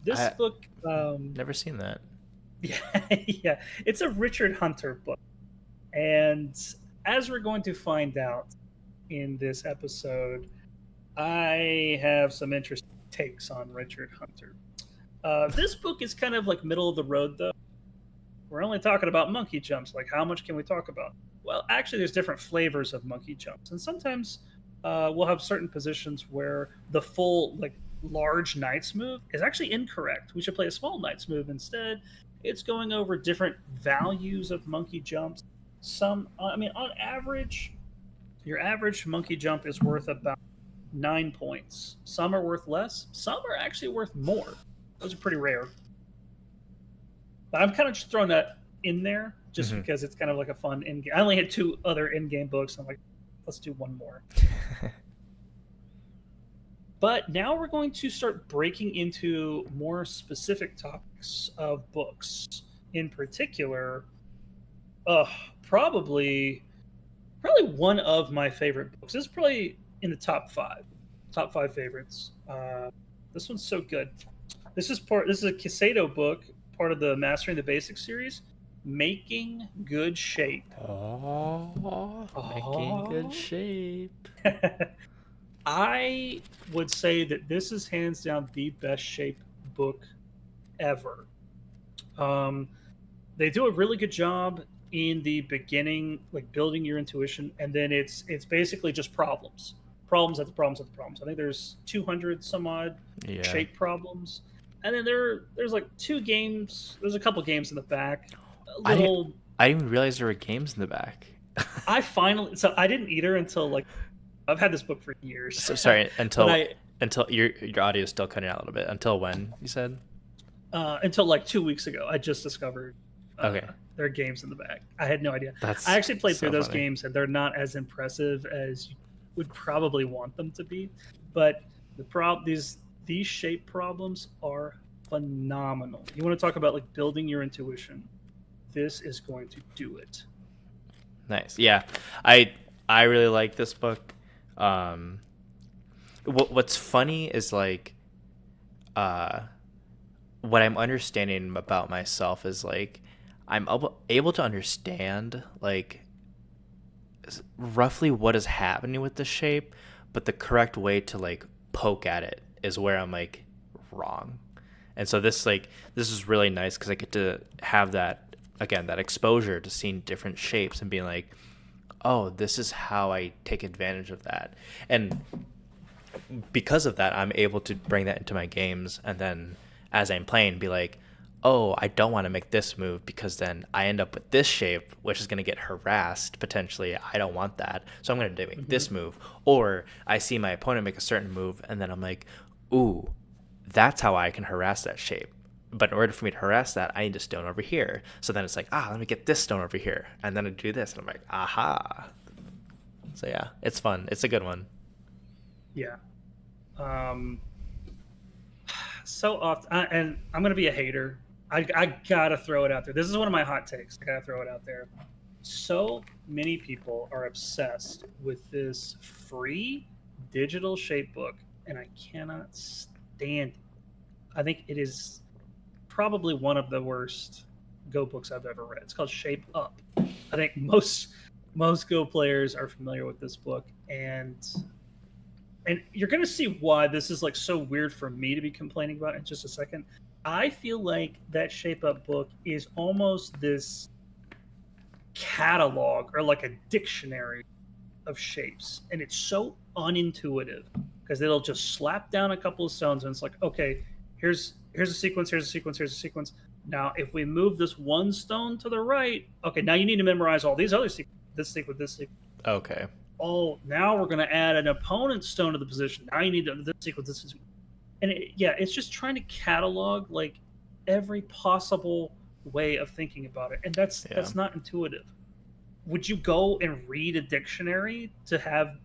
This I book, never seen that. yeah, yeah, it's a Richard Hunter book. And as we're going to find out in this episode, I have some interesting takes on Richard Hunter. This book is kind of like middle of the road, though. We're only talking about monkey jumps. Like, how much can we talk about? Well, actually, there's different flavors of monkey jumps, and sometimes we'll have certain positions where the full, like, large knights move is actually incorrect. We should play a small knights move instead. It's going over different values of monkey jumps. On average, your average monkey jump is worth about 9 points. Some are worth less. Some are actually worth more. Those are pretty rare. But I'm kind of just throwing that in there just Mhm. because it's kind of like a fun in game. I only had two other in-game books. I'm like, let's do one more. But now we're going to start breaking into more specific topics of books. In particular, uh, probably one of my favorite books. This is probably in the top five favorites. This one's so good. This is a Casado book, part of the Mastering the Basics series, Making Good Shape. Oh, making good shape. I would say that this is hands down the best shaped book ever. Um, they do a really good job in the beginning, like building your intuition, and then it's basically just problems, problems at the problems at the problems. I think there's 200 some odd Yeah. shape problems, and then there's like two games. There's a couple games in the back, a I didn't little. I didn't even realize there were games in the back. I finally, so I didn't either until like I've had this book for years, So sorry, but until your audio is still cutting out a little bit. Until when you said? until like 2 weeks ago, I just discovered Okay. there are games in the back. I had no idea. I That's actually played through so those funny. games, and they're not as impressive as you would probably want them to be. But these shape problems are phenomenal. You want to talk about like building your intuition? This is going to do it. Nice. Yeah. I really like this book. Um what's funny is like uh what I'm understanding about myself is like I'm able to understand like roughly what is happening with the shape, but the correct way to like poke at it is where I'm like wrong. And so this is really nice because I get to have that again, that exposure to seeing different shapes and being like, oh, this is how I take advantage of that. And because of that, I'm able to bring that into my games, and then as I'm playing, be like, oh, I don't want to make this move because then I end up with this shape, which is going to get harassed potentially. I don't want that, so I'm going to make this move. Or I see my opponent make a certain move, and then I'm like, ooh, that's how I can harass that shape. But in order for me to harass that, I need a stone over here. So then it's like, let me get this stone over here, and then I do this, and I'm like, aha. So yeah, it's fun. It's a good one. Yeah. Um, so often, and I'm gonna be a hater. I gotta throw it out there. This is one of my hot takes. I gotta throw it out there. So many people are obsessed with this free digital shape book, and I cannot stand it. I think it is probably one of the worst Go books I've ever read. It's called Shape Up. I think most Go players are familiar with this book, and you're going to see why this is like so weird for me to be complaining about in just a second. I feel like that Shape Up book is almost this catalog or like a dictionary of shapes, and it's so unintuitive because it'll just slap down a couple of stones and it's like, okay, here's a sequence, here's a sequence, here's a sequence. Now if we move this one stone to the right, okay, now you need to memorize all these other sequences, this sequence, this sequence. Okay. Oh, now we're going to add an opponent's stone to the position. Now you need this sequence, this sequence. And yeah, it's just trying to catalog like every possible way of thinking about it, and Yeah. that's not intuitive. Would you go and read a dictionary to have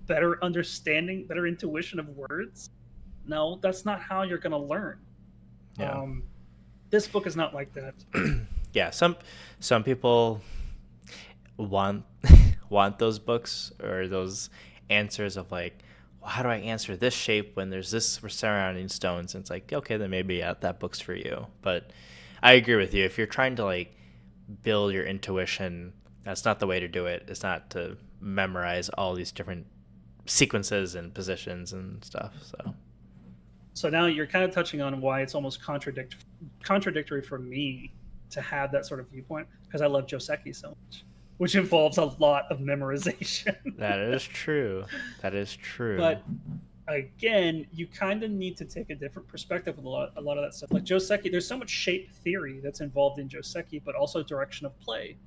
better understanding, better intuition of words? No, that's not how you're going to learn. Yeah. Um, this book is not like that. Yeah. Some people want want those books or those answers of like, well, how do I answer this shape when there's this surrounding stones? And it's like, okay, then maybe that book's for you. But I agree with you. If you're trying to like build your intuition, that's not the way to do it. It's not to memorize all these different sequences and positions and stuff. So now you're kind of touching on why it's almost contradictory for me to have that sort of viewpoint because I love Joseki so much, which involves a lot of memorization. That is true. That is true. But again, you kind of need to take a different perspective with a lot of that stuff. Like Joseki, there's so much shape theory that's involved in Joseki, but also direction of play.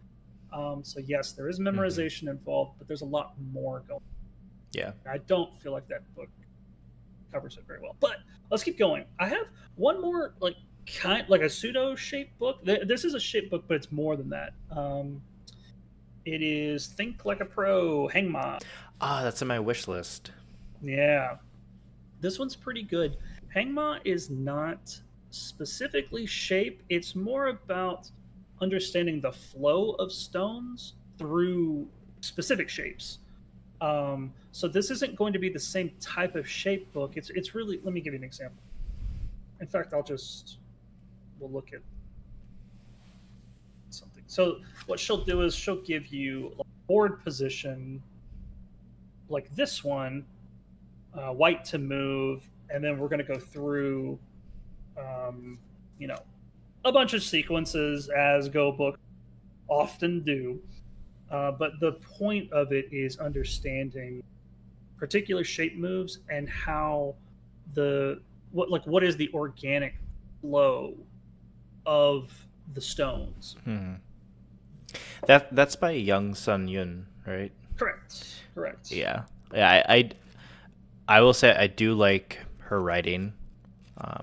So yes, there is memorization involved, but there's a lot more going. Yeah. I don't feel like that book covers it very well. But let's keep going. I have one more like a pseudo shape book. This is a shape book, but it's more than that. It is Think Like a Pro, Hangma. That's in my wish list. Yeah, this one's pretty good. Hangma is not specifically shape. It's more about understanding the flow of stones through specific shapes. So this isn't going to be the same type of shape book. It's really. Let me give you an example. In fact, we'll look at something. So what she'll do is she'll give you a board position like this one, white to move, and then we're going to go through you know, a bunch of sequences as Go books often do. But the point of it is understanding particular shape moves and how what is the organic flow of the stones. Hmm. That's by Young Sun Yun, right? Correct. Correct. Yeah, yeah. I will say I do like her writing.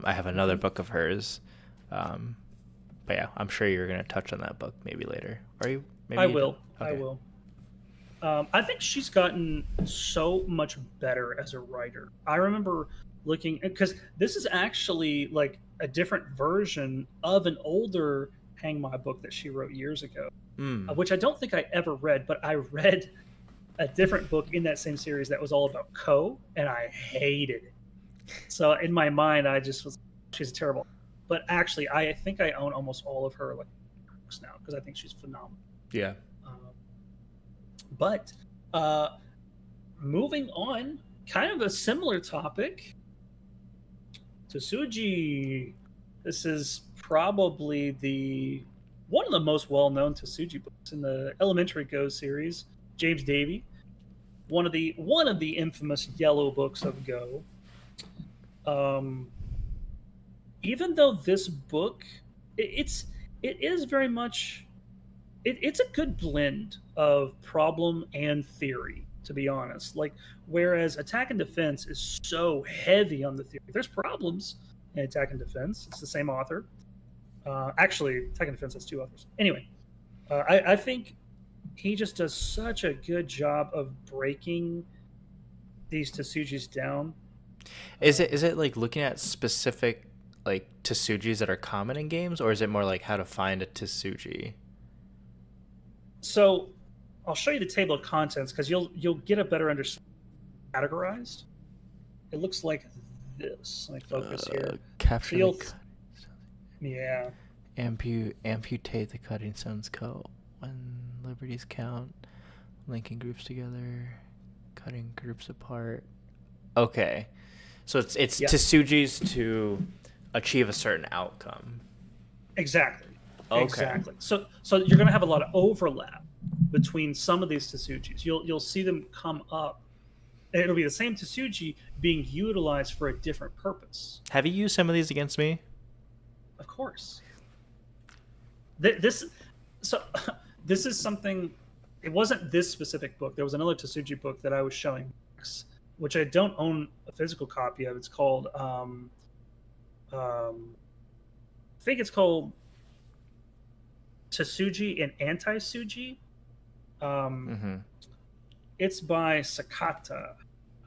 I have another Mhm. book of hers, um, but yeah, I'm sure you're gonna touch on that book maybe later. Are you? Maybe I you don't. will. I Okay. will. I think she's gotten so much better as a writer. I remember looking because this is actually like a different version of an older Hang My book that she wrote years ago, Hmm. which I don't think I ever read, but I read a different book in that same series that was all about Ko, and I hated it. So in my mind, I just was, she's terrible. But actually, I think I own almost all of her like books now because I think she's phenomenal. Yeah. Um, but uh, moving on, kind of a similar topic, Tsuji. This is probably the one of the most well-known Tsuji books in the Elementary Go series. James Davy, one of the infamous yellow books of Go. Um, Even though this book, it's it is very much it's a good blend of problem and theory, to be honest. Like, whereas Attack and Defense is so heavy on the theory, there's problems in Attack and Defense. It's the same author. Actually, Attack and Defense has two authors. Anyway, I think he just does such a good job of breaking these Tasujis down. Is it like looking at specific like Tsujis that are common in games, or is it more like how to find a Tsuji? So I'll show you the table of contents because you'll get a better understanding categorized. It looks like this. Let me focus here. Capture the Feel, yeah, amputate the cutting stone's coat when liberties count, linking groups together, cutting groups apart. Okay, so it's yeah, Tsujis to achieve a certain outcome. exactly, Okay. exactly. So you're going to have a lot of overlap between some of these Tesujis. You'll see them come up. It'll be the same Tesuji being utilized for a different purpose. Have you used some of these against me? Of course, this so this is something. It wasn't this specific book. There was another Tesuji book that I was showing, which I don't own a physical copy of. It's called I think it's called Tasuji and Anti-Suji. Um, Mm-hmm. it's by Sakata,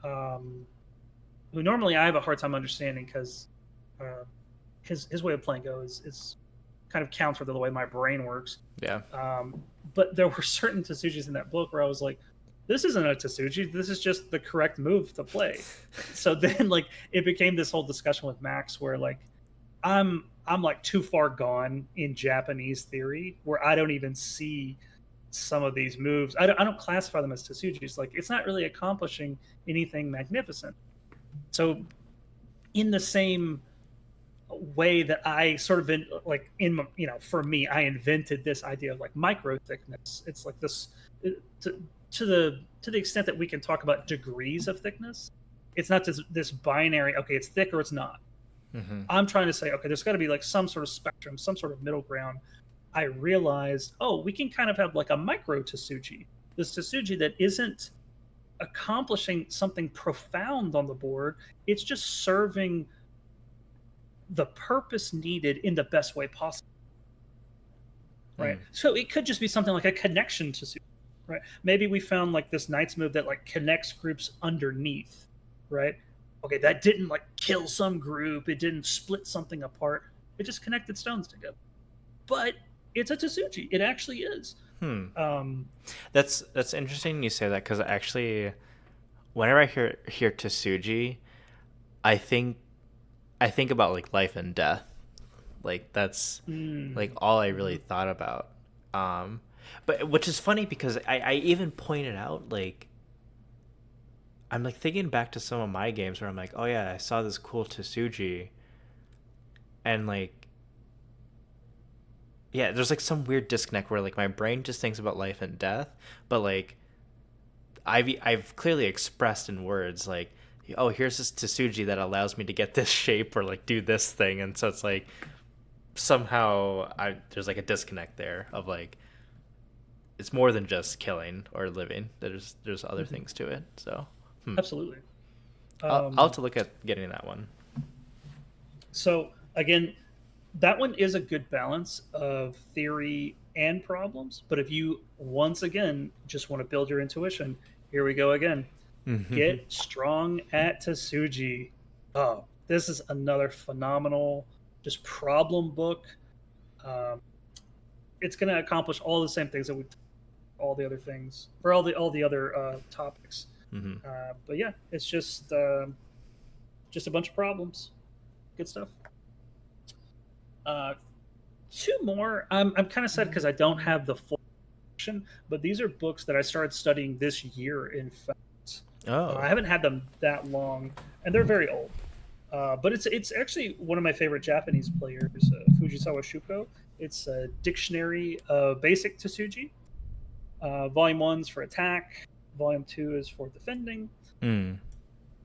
um, who normally I have a hard time understanding because his way of playing Go is kind of counter to the way my brain works. Yeah. But there were certain Tasujis in that book where I was like, this isn't a Tasuji. This is just the correct move to play. So then, like, it became this whole discussion with Max where, like, I'm like too far gone in Japanese theory where I don't even see some of these moves. I don't classify them as Tasujis. Like, it's not really accomplishing anything magnificent. So, in the same way that I sort of for me, I invented this idea of like micro thickness. It's like this to the extent that we can talk about degrees of thickness. It's not just this binary. Okay, it's thick or it's not. Mm-hmm. I'm trying to say, okay, there's got to be like some sort of spectrum, some sort of middle ground. I realized, oh, we can kind of have like a micro Tasuji, this Tasuji that isn't accomplishing something profound on the board. It's just serving the purpose needed in the best way possible. Right. Mm. So it could just be something like a connection to Tasuji. Right. Maybe we found like this Knight's move that like connects groups underneath. Right. Okay, that didn't like kill some group. It didn't split something apart. It just connected stones together. But it's a Tasuji. It actually is. Hmm. Um, That's interesting you say that because actually, whenever I hear Tsuji, I think I think about like life and death. Like that's like all I really mhm. thought about. Um, but which is funny because I even pointed out like I'm like thinking back to some of my games where I'm like, oh yeah, I saw this cool Tsuji, and like yeah, there's like some weird disconnect where like my brain just thinks about life and death, but like I've clearly expressed in words like, oh, here's this Tsuji that allows me to get this shape or like do this thing, and so it's like somehow there's like a disconnect there of like it's more than just killing or living. There's other Mhm. things to it. So Absolutely. I'll have to look at getting that one. So again, that one is a good balance of theory and problems. But if you once again just want to build your intuition, here we go again. Get strong at Tasuji. Oh, this is another phenomenal just problem book. Um, it's going to accomplish all the same things that we all the other things for all the other topics. Mm-hmm. But yeah, it's just a bunch of problems. Good stuff. Uh, two more. I'm kind of sad because I don't have the full collection, but these are books that I started studying this year. In fact, I Oh, haven't had them that long, and they're very old. But it's actually one of my favorite Japanese players, Fujisawa Shuko. It's a dictionary of basic Tsuji. Volume one's for attack. Volume two is for defending. mm.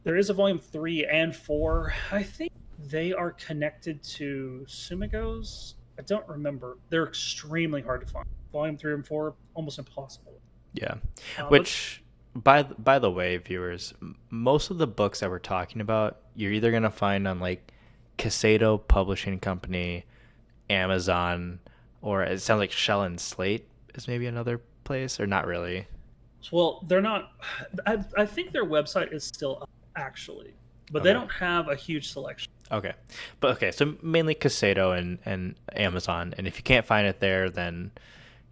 There is a volume three and four. I think they are connected to Sumigos. I don't remember. They're extremely hard to find. Volume three and four, almost impossible. Yeah. But Which, by the way, viewers, most of the books that we're talking about, you're either gonna find on like Casado Publishing Company, Amazon, or it sounds like Shell and Slate is maybe another place, or not really. well, they're not. I think their website is still up actually, but they Okay. don't have a huge selection. Okay. But okay, so mainly Casado and Amazon, and if you can't find it there, then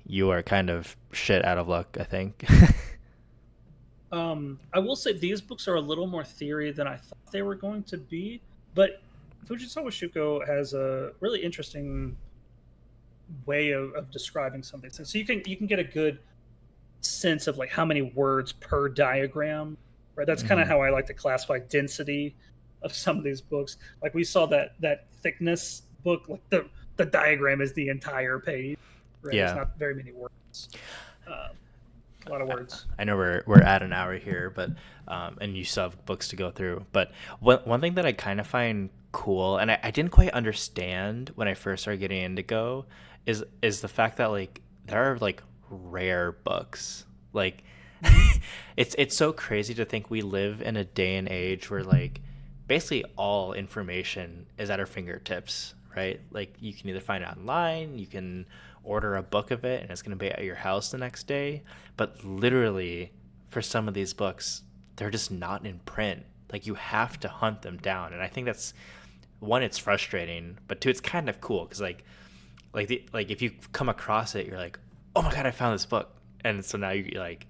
you are kind of shit out of luck, I think. I will say these books are a little more theory than I thought they were going to be, but Fujisawa Shuko has a really interesting way of describing something. So you can get a good sense of like how many words per diagram, right? That's kind of Mhm. how I like to classify density of some of these books. Like we saw that thickness book, like the diagram is the entire page, right? There's Yeah. not very many words. Um, a lot of words. I know we're at an hour here, but and you still have books to go through. But one thing that I kind of find cool, and I didn't quite understand when I first started getting into Go, is the fact that like there are like rare books. Like it's so crazy to think we live in a day and age where like basically all information is at our fingertips, right? Like you can either find it online, you can order a book of it and it's going to be at your house the next day, but literally for some of these books they're just not in print. Like you have to hunt them down, and I think that's one, it's frustrating, but two, it's kind of cool because like if you come across it, you're like, oh my god, I found this book, and so now you're like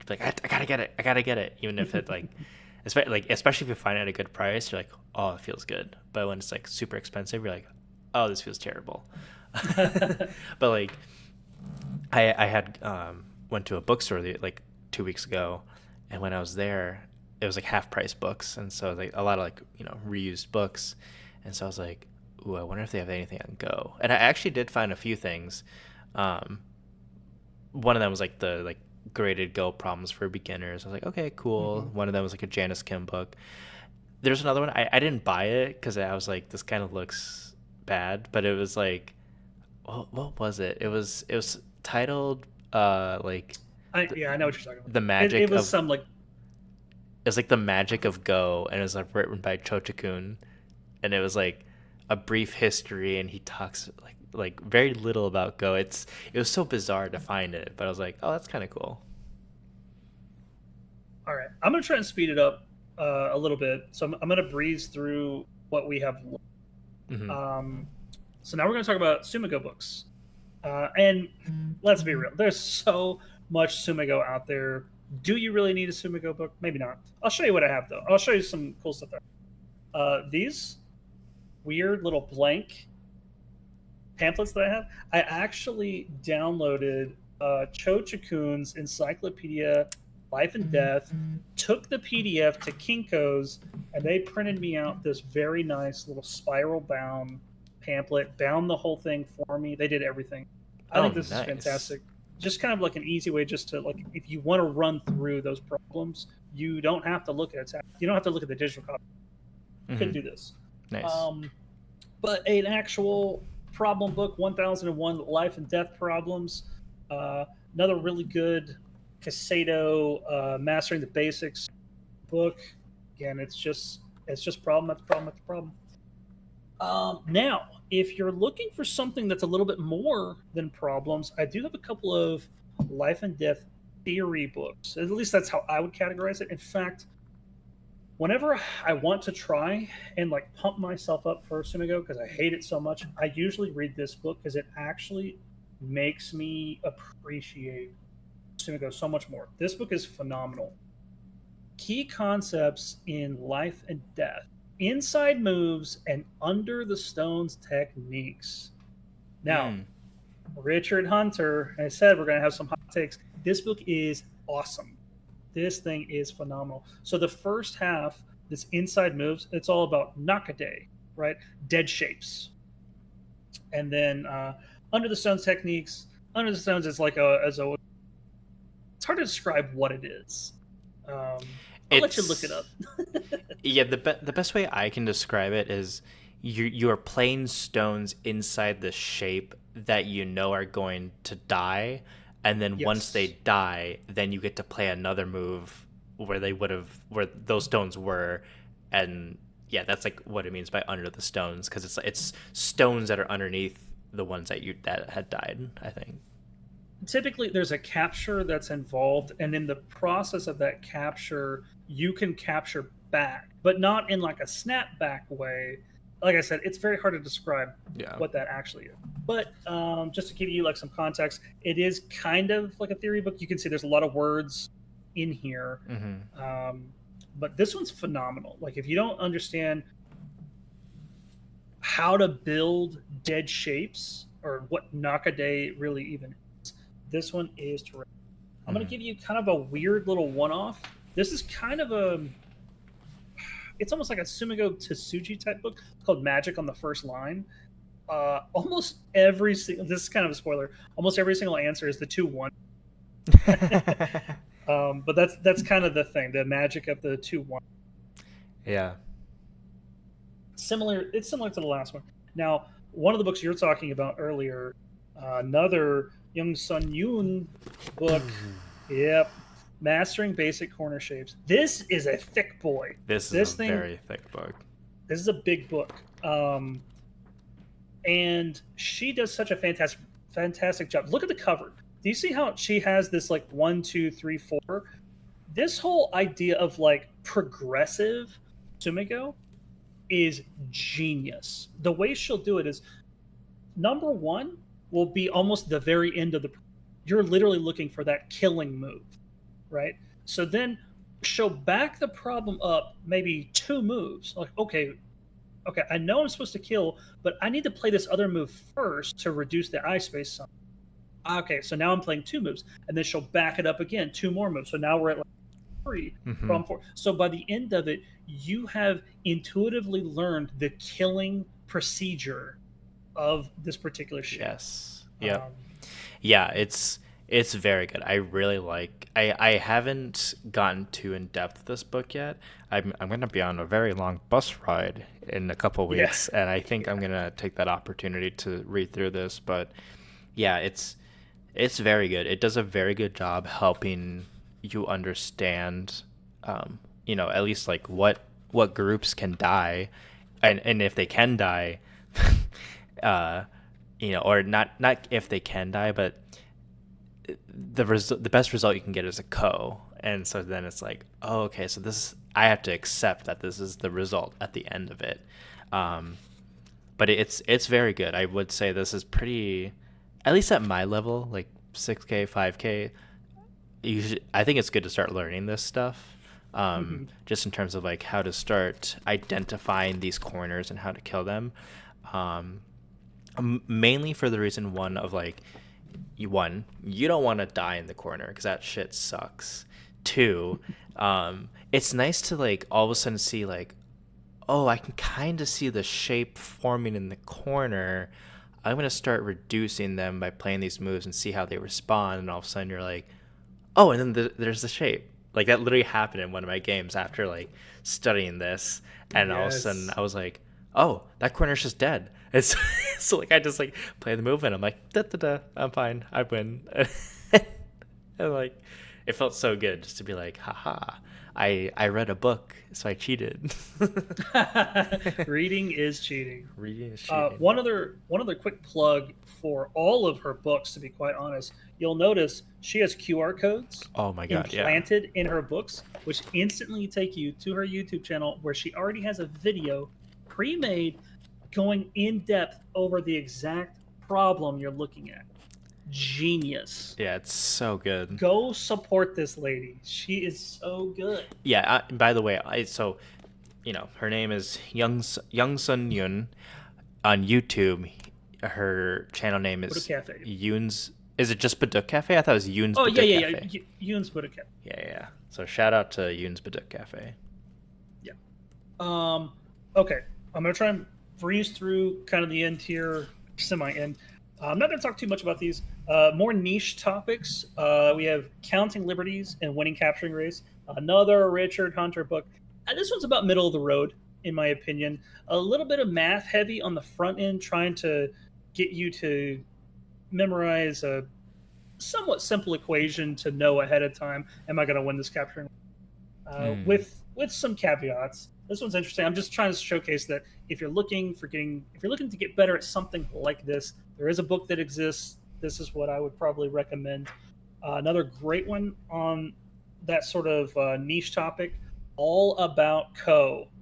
I gotta get it, I gotta get it, even if it like especially if you find it at a good price, you're like, oh, it feels good. But when it's like super expensive, you're like, oh, this feels terrible. But like I had went to a bookstore like 2 weeks ago, and when I was there, it was like half price books, and so like a lot of like reused books, and so I was like, ooh, I wonder if they have anything on Go. And I actually did find a few things. Um, One of them was like the like graded Go problems for beginners. I was like, okay, cool. Hmm. One of them was like a Janice Kim book. There's another one. I didn't buy it because I was like, this kind of looks bad, but it was like, what was it? It was titled like the, Yeah, I know what you're talking about. the It magic was of some like it was like the magic of Go, and it was like written by Chochikun, and it was like a brief history, and he talks like very little about Go. It was so bizarre to find it, but I was like, oh, that's kind of cool. all right. I'm gonna try and speed it up a little bit. So I'm gonna breeze through what we have. Hmm. Um, so now we're gonna talk about Sumigo books. And let's be real, there's so much Sumigo out there. Do you really need a Sumigo book? Maybe not. I'll show you what I have though. I'll show you some cool stuff there. These weird little blank pamphlets that I have, I actually downloaded Cho Chakun's Encyclopedia Life and Death, took the PDF to Kinko's, and they printed me out this very nice little spiral bound pamphlet, bound the whole thing for me. They did everything. I Oh, think this is nice. fantastic. Just kind of like an easy way just to like if you want to run through those problems, you don't have to look at it. You don't have to look at the digital copy. You can Mm-hmm. do this. Nice. Um, but an actual problem book, 1001 Life and Death Problems. Uh, Another really good Casado Mastering the Basics book. Again, it's just problem after problem after problem. Now, if you're looking for something that's a little bit more than problems, I do have a couple of life and death theory books. At least that's how I would categorize it. In fact, whenever I want to try and like pump myself up for Sumigo because I hate it so much, I usually read this book because it actually makes me appreciate Sumigo so much more. This book is phenomenal. Key concepts in life and death, inside moves, and under the stones techniques. Now, Mm. Richard Hunter, I said we're going to have some hot takes. This book is awesome. This thing is phenomenal. So the first half, this inside moves, it's all about Nakade, right? Dead shapes. And then under the stones techniques, under the stones is like it's hard to describe what it is. I'll let you look it It's up. yeah. The best way I can describe it is you are playing stones inside the shape that you know are going to die, and then once they Yes. die, then you get to play another move where they would have where those stones were, and yeah, that's like what it means by under the stones because it's stones that are underneath the ones that had died. I think. Typically there's a capture that's involved, and in the process of that capture you can capture back, but not in like a snapback way. Like I said, it's very hard to describe Yeah. what that actually is, but just to give you like some context, it is kind of like a theory book. You can see there's a lot of words in here. Mm-hmm. um, but this one's phenomenal. Like if you don't understand how to build dead shapes or what Nakade really even is, this one is terrific. I'm going to Mm-hmm. give you kind of a weird little one-off. This is kind of it's almost like a Sumigo Tsuji type book called Magic on the First Line. Almost every single, this is kind of a spoiler, almost every single answer is the 2-1. But that's kind of the thing, the magic of the 2-1. Yeah. It's similar to the last one. Now, one of the books you're talking about earlier, another Young Sun Yoon book. Yep, Mastering Basic Corner Shapes. This is a thick boy. This is a This thing, very thick book. this is a big book. And she does such a fantastic job. Look at the cover. Do you see how she has this like 1, 2, 3, 4? This whole idea of like progressive Sumigo is genius. The way she'll do it is number one will be almost the very end of the. You're literally looking for that killing move, right? So then she'll back the problem up maybe 2 moves. Like, okay, I know I'm supposed to kill, but I need to play this other move first to reduce the eye space some. Okay, so now I'm playing 2 moves, and then she'll back it up again, 2 more moves. So now we're at like 3, Mm-hmm. problem 4. So by the end of it, you have intuitively learned the killing procedure of this particular shape. Yes. Yep. Um, Yeah, it's very good. I really like. I haven't gotten too in depth with this book yet. I'm gonna be on a very long bus ride in a couple yeah, weeks, and I think I'm yeah. gonna take that opportunity to read through this. But yeah, it's very good. It does a very good job helping you understand, at least like what groups can die, and if they can die, uh, or not if they can die, but the best result you can get is a co. And so then it's like, oh, okay, so this I have to accept that this is the result at the end of it. Um, but it's very good. I would say this is pretty, at least at my level, like 6K, 5K. I think it's good to start learning this stuff. Mhm. Just in terms of like how to start identifying these corners and how to kill them. Um, Mainly for the reason one of like you don't want to die in the corner because that shit sucks. Two, it's nice to like all of a sudden see like, oh, I can kind of see the shape forming in the corner. I'm gonna start reducing them by playing these moves and see how they respond. And all of a sudden, you're like, oh, and then there's the shape. Like that literally happened in one of my games after like studying this, and all of a sudden Yes. I was like, oh, that corner's just dead. It's so like I just like play the move and I'm like, da da da, I'm fine, I win. And like, it felt so good just to be like, haha, I read a book, so I cheated. Reading is cheating. Reading is cheating. One other quick plug for all of her books. To be quite honest, you'll notice she has QR codes Oh my god, yeah. implanted in her books, which instantly take you to her YouTube channel, where she already has a video pre-made going in depth over the exact problem you're looking at. Genius. Yeah, it's so good. Go support this lady. She is so good. Yeah, by the way, so her name is Young Sun Yun on YouTube. Her channel name Buddha is Cafe. Yoon's. Is it just Baduk Cafe? I thought it was Yoon's Oh yeah, Baduk yeah, Cafe. yeah. Yoon's Buddha Cafe. Yeah, yeah. So shout out to Yoon's Baduk Cafe. Yeah. Okay. I'm gonna try and breeze through kind of the end here, semi-end. I'm not gonna talk too much about these. More niche topics. We have Counting Liberties and Winning Capturing Race. Another Richard Hunter book. This one's about middle of the road, in my opinion. A little bit of math heavy on the front end, trying to get you to memorize a somewhat simple equation to know ahead of time, am I going to win this capturing? With some caveats. This one's interesting. I'm just trying to showcase that if you're looking to get better at something like this, there is a book that exists. This is what I would probably recommend. Another great one on that sort of niche topic, all about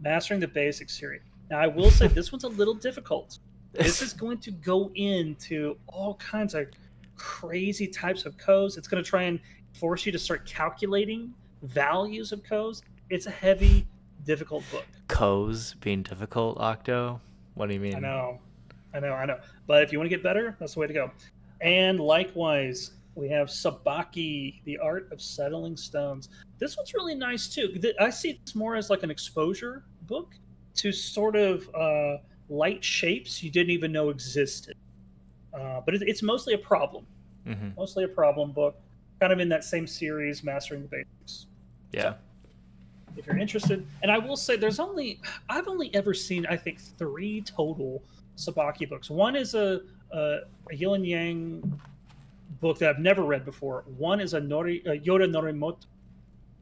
Mastering the Basics series. Now, I will say this one's a little difficult. This is going to go into all kinds of crazy types of codes. It's going to try and force you to start calculating values of codes. It's a heavy, difficult book. Co's being difficult, Octo? What do you mean? I know. But if you want to get better, that's the way to go. And likewise, we have Sabaki, The Art of Settling Stones. This one's really nice too. I see this more as like an exposure book to sort of light shapes you didn't even know existed. But it's mostly a problem. Mm-hmm. Mostly a problem book, kind of in that same series, Mastering the Basics. Yeah. So, if you're interested, and I will say, I've only ever seen, I think, 3 total Sabaki books. One is a Yin and Yang book that I've never read before. One is a Yoda Norimoto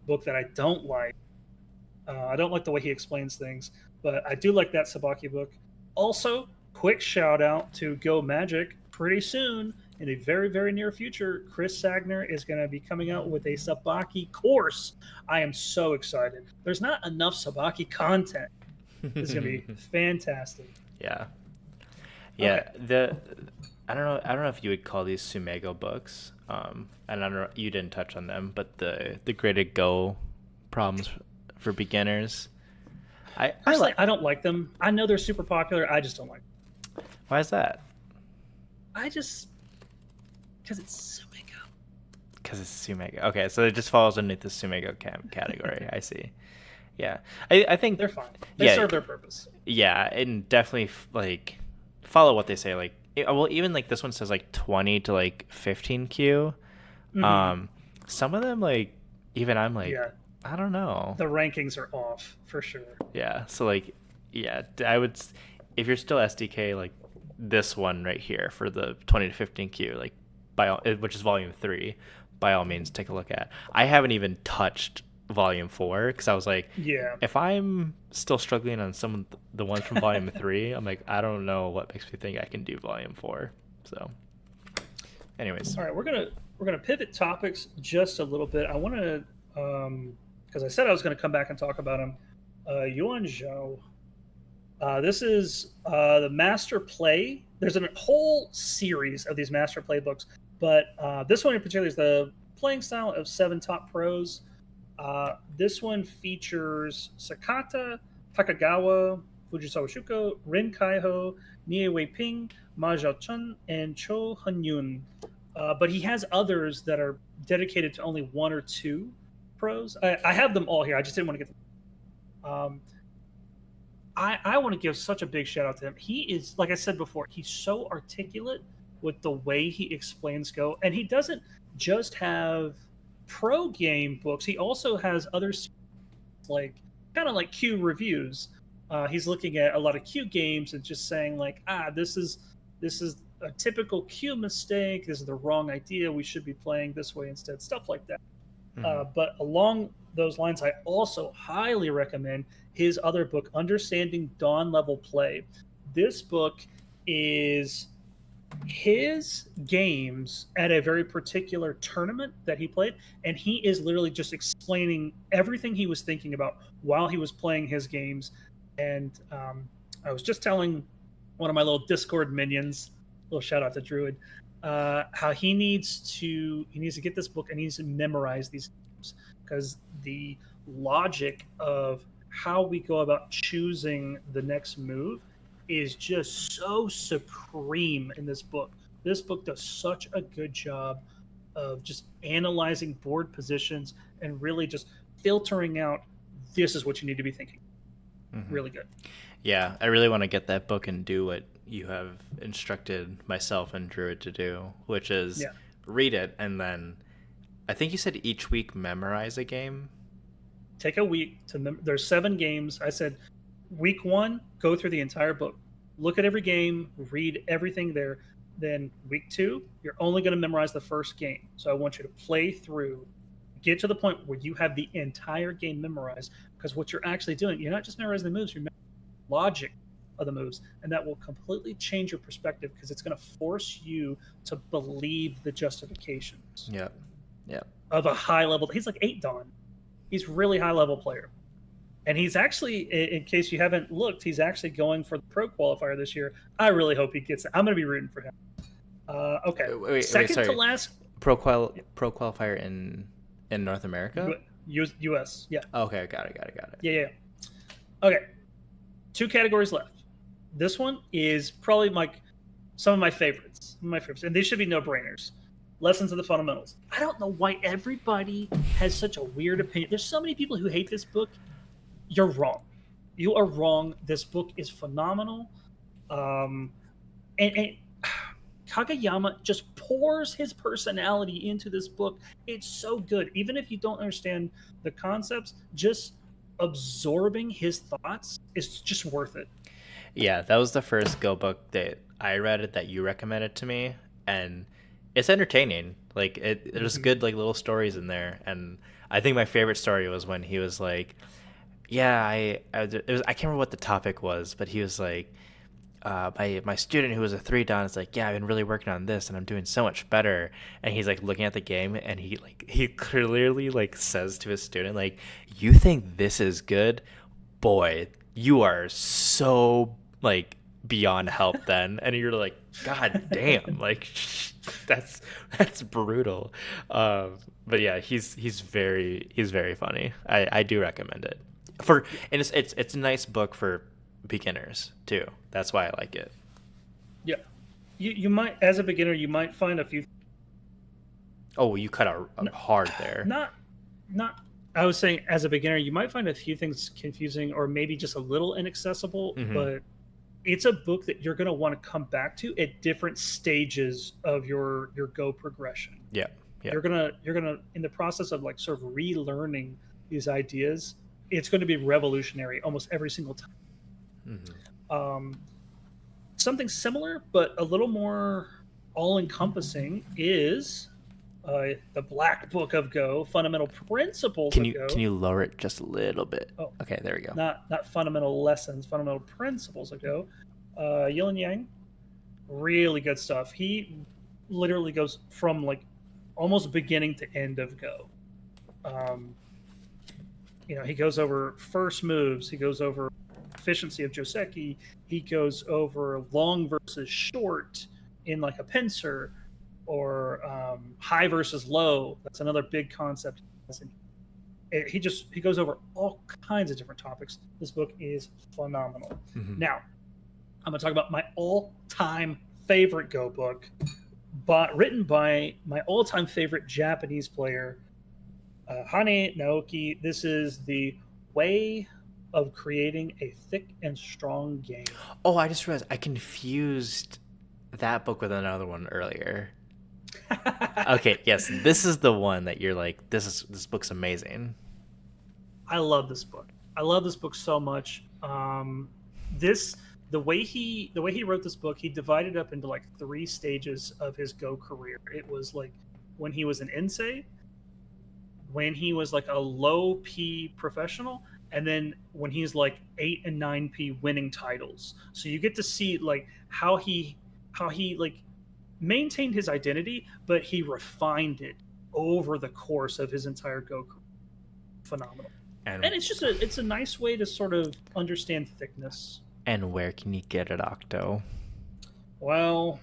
book that I don't like. I don't like the way he explains things, but I do like that Sabaki book. Also, quick shout out to Go Magic. Pretty soon, in a very, very near future, Chris Sagner is going to be coming out with a Sabaki course. I am so excited. There's not enough Sabaki content. It's going to be fantastic. Yeah. Yeah. Okay. I don't know if you would call these Sumego books. And I don't know, you didn't touch on them, but the graded Go problems for beginners. I don't like them. I know they're super popular. I just don't like them. Why is that? Because it's Sumego. Because it's Sumego. Okay, so it just falls underneath the Sumego category. I see. Yeah, I think they're fine. They serve their purpose. Yeah, and definitely like follow what they say. Like, well, even like this one says like 20 to like 15Q. Mm-hmm. Some of them like even I'm like, yeah. I don't know. The rankings are off for sure. Yeah, so like, yeah, I would, if you're still SDK, like this one right here for the 20 to 15Q, like which is volume 3, by all means take a look at. I haven't even touched volume 4 because I was like, yeah, if I'm still struggling on some of the ones from volume 3, I'm like, I don't know what makes me think I can do volume 4. So anyways, all right, we're gonna pivot topics just a little bit. I want to because I said I was going to come back and talk about him. Yuan Zhou. This is the Master Play. There's a whole series of these Master Play books, but this one in particular is the playing style of 7 top pros. This one features Sakata, Takagawa, Fujisawa Shuko, Rin Kaiho, Nie Wei Ping, Ma Zhaochun, and Cho Hunyun. But he has others that are dedicated to only 1 or 2 pros. I have them all here. I just didn't want to get them. I want to give such a big shout out to him. He is, like I said before, he's so articulate with the way he explains Go, and he doesn't just have pro game books. He also has other like kind of like Q reviews. He's looking at a lot of Q games and just saying like, this is a typical Q mistake. This is the wrong idea. We should be playing this way instead. Stuff like that. But along those lines, I also highly recommend his other book, Understanding Dawn Level Play. This book is his games at a very particular tournament that he played, and he is literally just explaining everything he was thinking about while he was playing his games. And I was just telling one of my little Discord minions, little shout out to Druid, how he needs to get this book and he needs to memorize these games, because the logic of how we go about choosing the next move is just so supreme in this book. This book does such a good job of just analyzing board positions and really just filtering out, this is what you need to be thinking. Really good. Yeah, I really want to get that book and do what you have instructed myself and Druid to do, which is read it and then I think you said each week memorize a game. Take a week to there's 7 games. I said week 1, go through the entire book, look at every game, read everything there. Then week 2, you're only going to memorize the first game. So I want you to play through, get to the point where you have the entire game memorized, because what you're actually doing, you're not just memorizing the moves, you're memorizing the logic of the moves, and that will completely change your perspective, because it's going to force you to believe the justifications of a high level. He's like 8 Dawn. He's really high level player. And he's actually, in case you haven't looked, he's actually going for the pro qualifier this year. I really hope he gets it. I'm going to be rooting for him. Okay. Wait, Second sorry. to last. Pro qualifier in North America? US, yeah. Okay, got it. Yeah. Okay. 2 categories left. This one is probably some of my favorites. And these should be no-brainers. Lessons of the Fundamentals. I don't know why everybody has such a weird opinion. There's so many people who hate this book. You're wrong. You are wrong. This book is phenomenal. And Kageyama just pours his personality into this book. It's so good. Even if you don't understand the concepts, just absorbing his thoughts is just worth it. Yeah, that was the first Go book that I read that you recommended to me, and it's entertaining. Like there's good like little stories in there, and I think my favorite story was when he was like, "Yeah, I can't remember what the topic was, but he was like, my student who was a 3 Dawn is like, yeah, I've been really working on this and I'm doing so much better." And he's like looking at the game and he clearly like says to his student like, "You think this is good? Boy, you are so like beyond help then." And you're like, God damn, like that's brutal. But yeah, he's very funny. I do recommend it. And it's a nice book for beginners too. That's why I like it. Yeah, you might, as a beginner, you might find a few. Oh, you cut out hard there. Not. I was saying, as a beginner, you might find a few things confusing or maybe just a little inaccessible. But it's a book that you're going to want to come back to at different stages of your Go progression. Yeah. You're gonna in the process of like sort of relearning these ideas. It's going to be revolutionary almost every single time. Something similar but a little more all-encompassing is the Black Book of Go, Fundamental Principles of Go. Can you lower it just a little bit? Oh, okay, there we go. Not fundamental lessons, fundamental principles of Go. Yin Yang, really good stuff. He literally goes from like almost beginning to end of Go. He goes over first moves. He goes over efficiency of Joseki. He goes over long versus short in like a pincer, or high versus low. That's another big concept. He goes over all kinds of different topics. This book is phenomenal. Now, I'm going to talk about my all-time favorite Go book, written by my all-time favorite Japanese player, Hane Naoki. This is the Way of creating a thick and strong game. Oh, I just realized I confused that book with another one earlier. Okay, yes, this is the one that you're like, this book's amazing. I love this book. I love this book so much. This the way he wrote this book, he divided up into like three stages of his Go career. It was like when he was an Insei, when he was like a low P professional, and then when he's like 8 and 9P winning titles. So you get to see like how he like maintained his identity, but he refined it over the course of his entire Go career. Phenomenal. And And it's a nice way to sort of understand thickness. and where can you get it, Octo? Well,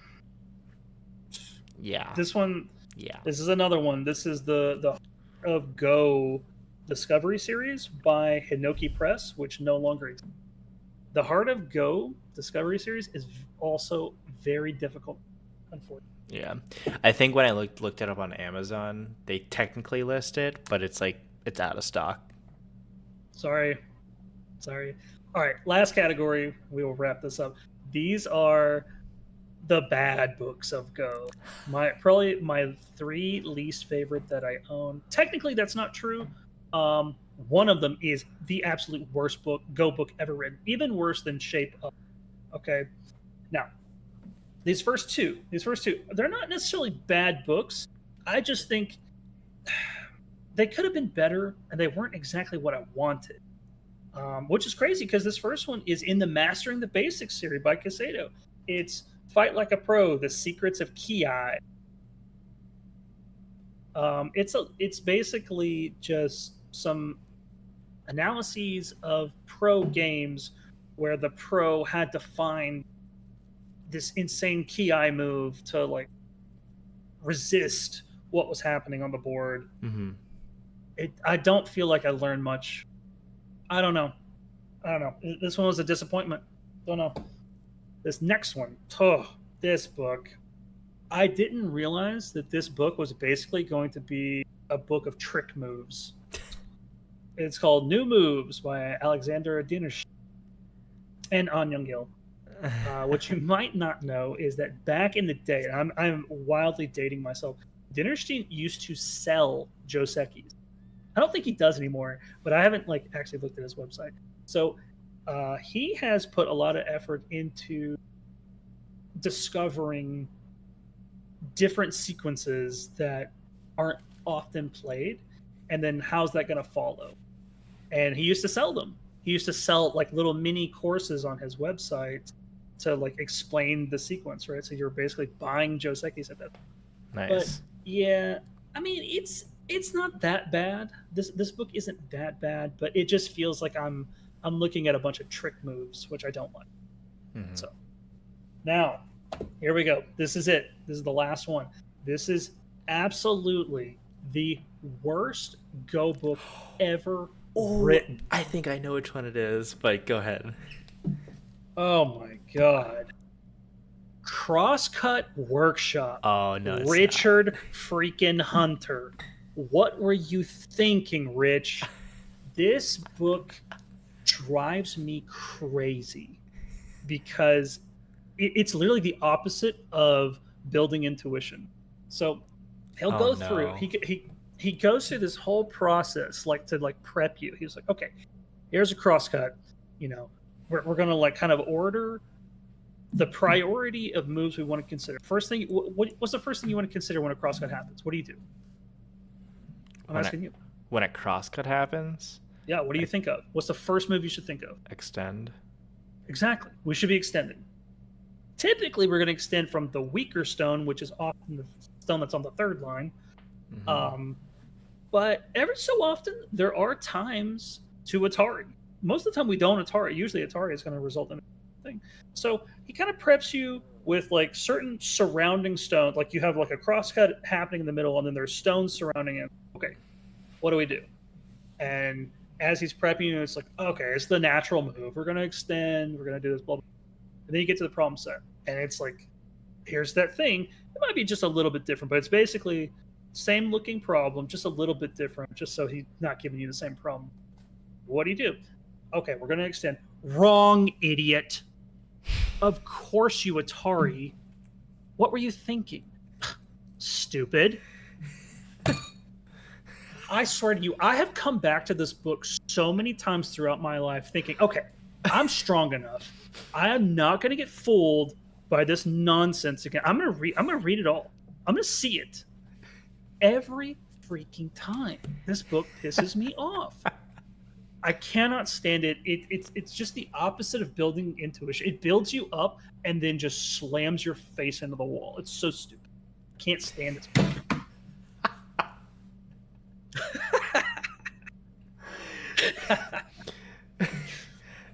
Yeah. this one, Yeah. this is another one. This is the Heart of Go Discovery series by Hinoki Press, which no longer exists. The Heart of Go Discovery series is also very difficult, unfortunately. Yeah. I think when I looked it up on Amazon, they technically list it, but it's like it's out of stock. Sorry. Sorry. All right, last category. We will wrap this up. These are the bad books of Go. Probably my three least favorite that I own. Technically, that's not true. One of them is the absolute worst Go book ever written, even worse than Shape Up. Okay, now these first two, they're not necessarily bad books. I just think they could have been better, and they weren't exactly what I wanted. Which is crazy because this first one is in the Mastering the Basics series by Casado. It's Fight Like a Pro: The Secrets of Ki. It's basically just some analyses of pro games where the pro had to find this insane Ki move to like resist what was happening on the board. Mm-hmm. I don't feel like I learned much. I don't know. This one was a disappointment. Don't know. This next one, this book. I didn't realize that this book was basically going to be a book of trick moves. It's called New Moves by Alexander Dinesh and An Young-gil. What you might not know is that back in the day, and I'm wildly dating myself, Dinesh used to sell Josekis. I don't think he does anymore, but I haven't like actually looked at his website. So he has put a lot of effort into discovering different sequences that aren't often played, and then how's that going to follow. And he used to sell them. He used to sell like little mini courses on his website to like explain the sequence, right? So you're basically buying Josekis at that. Nice. But yeah, I mean it's not that bad. This book isn't that bad, but it just feels like I'm looking at a bunch of trick moves, which I don't like. Mm-hmm. So now, here we go. This is it. This is the last one. This is absolutely the worst Go book ever written. I think I know which one it is, but go ahead. Oh my god. Crosscut Workshop. Oh no, it's Richard freaking Hunter. What were you thinking, Rich? This book drives me crazy because it's literally the opposite of building intuition. So he'll go through. He goes through this whole process, like to like prep you. He was like, okay, here's a crosscut. You know, we're gonna like kind of order the priority of moves we want to consider. First thing, what's the first thing you want to consider when a crosscut happens? What do you do? I'm asking you. When a crosscut happens? Yeah, what do you think of? What's the first move you should think of? Extend. Exactly. We should be extending. Typically, we're going to extend from the weaker stone, which is often the stone that's on the third line. Mm-hmm. But every so often, there are times to Atari. Most of the time, we don't Atari. Usually, Atari is going to result in a thing. So he kind of preps you with like certain surrounding stones. Like you have like a crosscut happening in the middle, and then there's stones surrounding it. Okay, what do we do? And as he's prepping you, it's like, okay, it's the natural move. We're going to extend. We're going to do this, blah, blah. And then you get to the problem set. And it's like, here's that thing. It might be just a little bit different, but it's basically same looking problem, just a little bit different, just so he's not giving you the same problem. What do you do? Okay, we're gonna extend. Wrong, idiot. Of course, you Atari. What were you thinking? Stupid. I swear to you, I have come back to this book so many times throughout my life thinking, okay, I'm strong enough. I am not going to get fooled by this nonsense again. I'm going to read it all. I'm going to see it. Every freaking time. This book pisses me off. I cannot stand it. It's just the opposite of building intuition. It builds you up and then just slams your face into the wall. It's so stupid. Can't stand this book.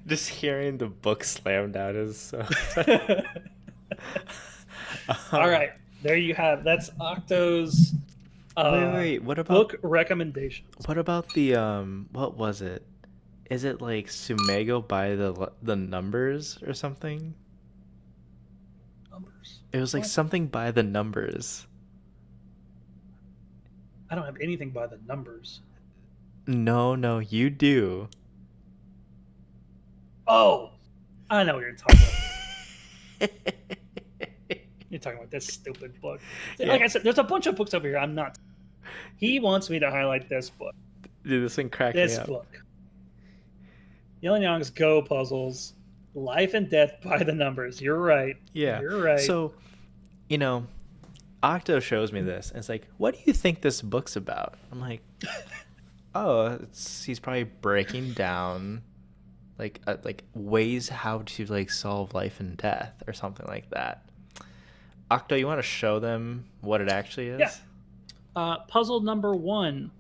Just hearing the book slammed out is so. All right, there you have. That's Octo's Wait. What about book recommendations. what about the What was it? Is it like Sumego by the numbers or something? Numbers. It was like What? something by the numbers. I don't have anything by the numbers. No, you do. Oh, I know what you're talking about. You're talking about this stupid book. Yeah. Like I said, there's a bunch of books over here. I'm not. He wants me to highlight this book. Dude, this thing cracked This me up. book. Yellow Yang's Go Puzzles. Life and Death by the Numbers. You're right. Yeah. You're right. So, Octo shows me this, and it's like, what do you think this book's about? I'm like, oh, he's probably breaking down, like ways how to like solve life and death or something like that. Octo, you want to show them what it actually is? Yeah. Puzzle number 1.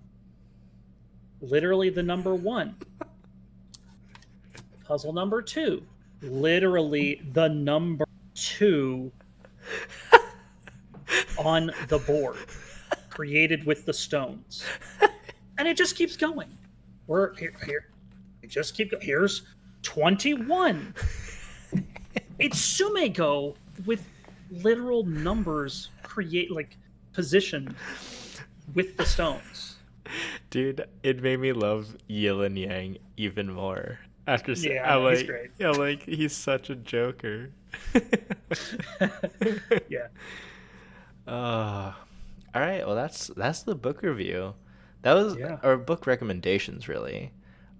Literally the number 1. Puzzle number 2. Literally the number 2 on the board, created with the stones. And it just keeps going. We're here. It just keep going. Here's 21. It's Sumego with literal numbers positioned with the stones. Dude, it made me love Yin Yang even more. After He's great. Yeah, like he's such a joker. Yeah. All right. Well, that's the book review. That was our book recommendations, really.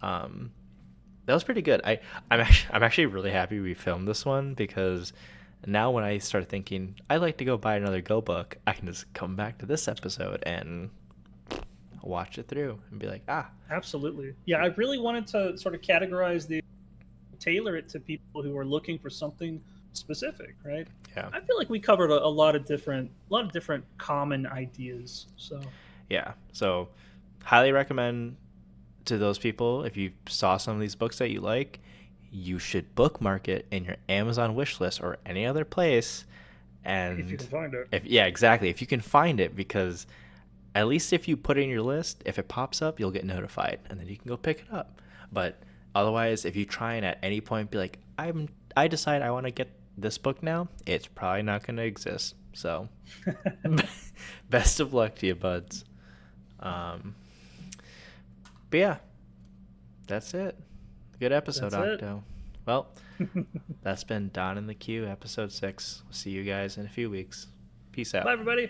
That was pretty good. I'm actually really happy we filmed this one, because now when I start thinking I'd like to go buy another Go book, I can just come back to this episode and watch it through and be like, Absolutely. Yeah, I really wanted to sort of tailor it to people who are looking for something specific, right? Yeah. I feel like we covered a lot of different common ideas. So yeah. So highly recommend to those people, if you saw some of these books that you like, you should bookmark it in your Amazon wish list or any other place. And if you can find it. Exactly. If you can find it, because at least if you put it in your list, if it pops up, you'll get notified, and then you can go pick it up. But otherwise, if you try and at any point be like, I decide I want to get this book now, it's probably not going to exist. So best of luck to you, buds. But yeah, that's it. Good episode, Octo. Well, that's been Don in the Queue, episode 6. We'll see you guys in a few weeks. Peace out. Bye, everybody.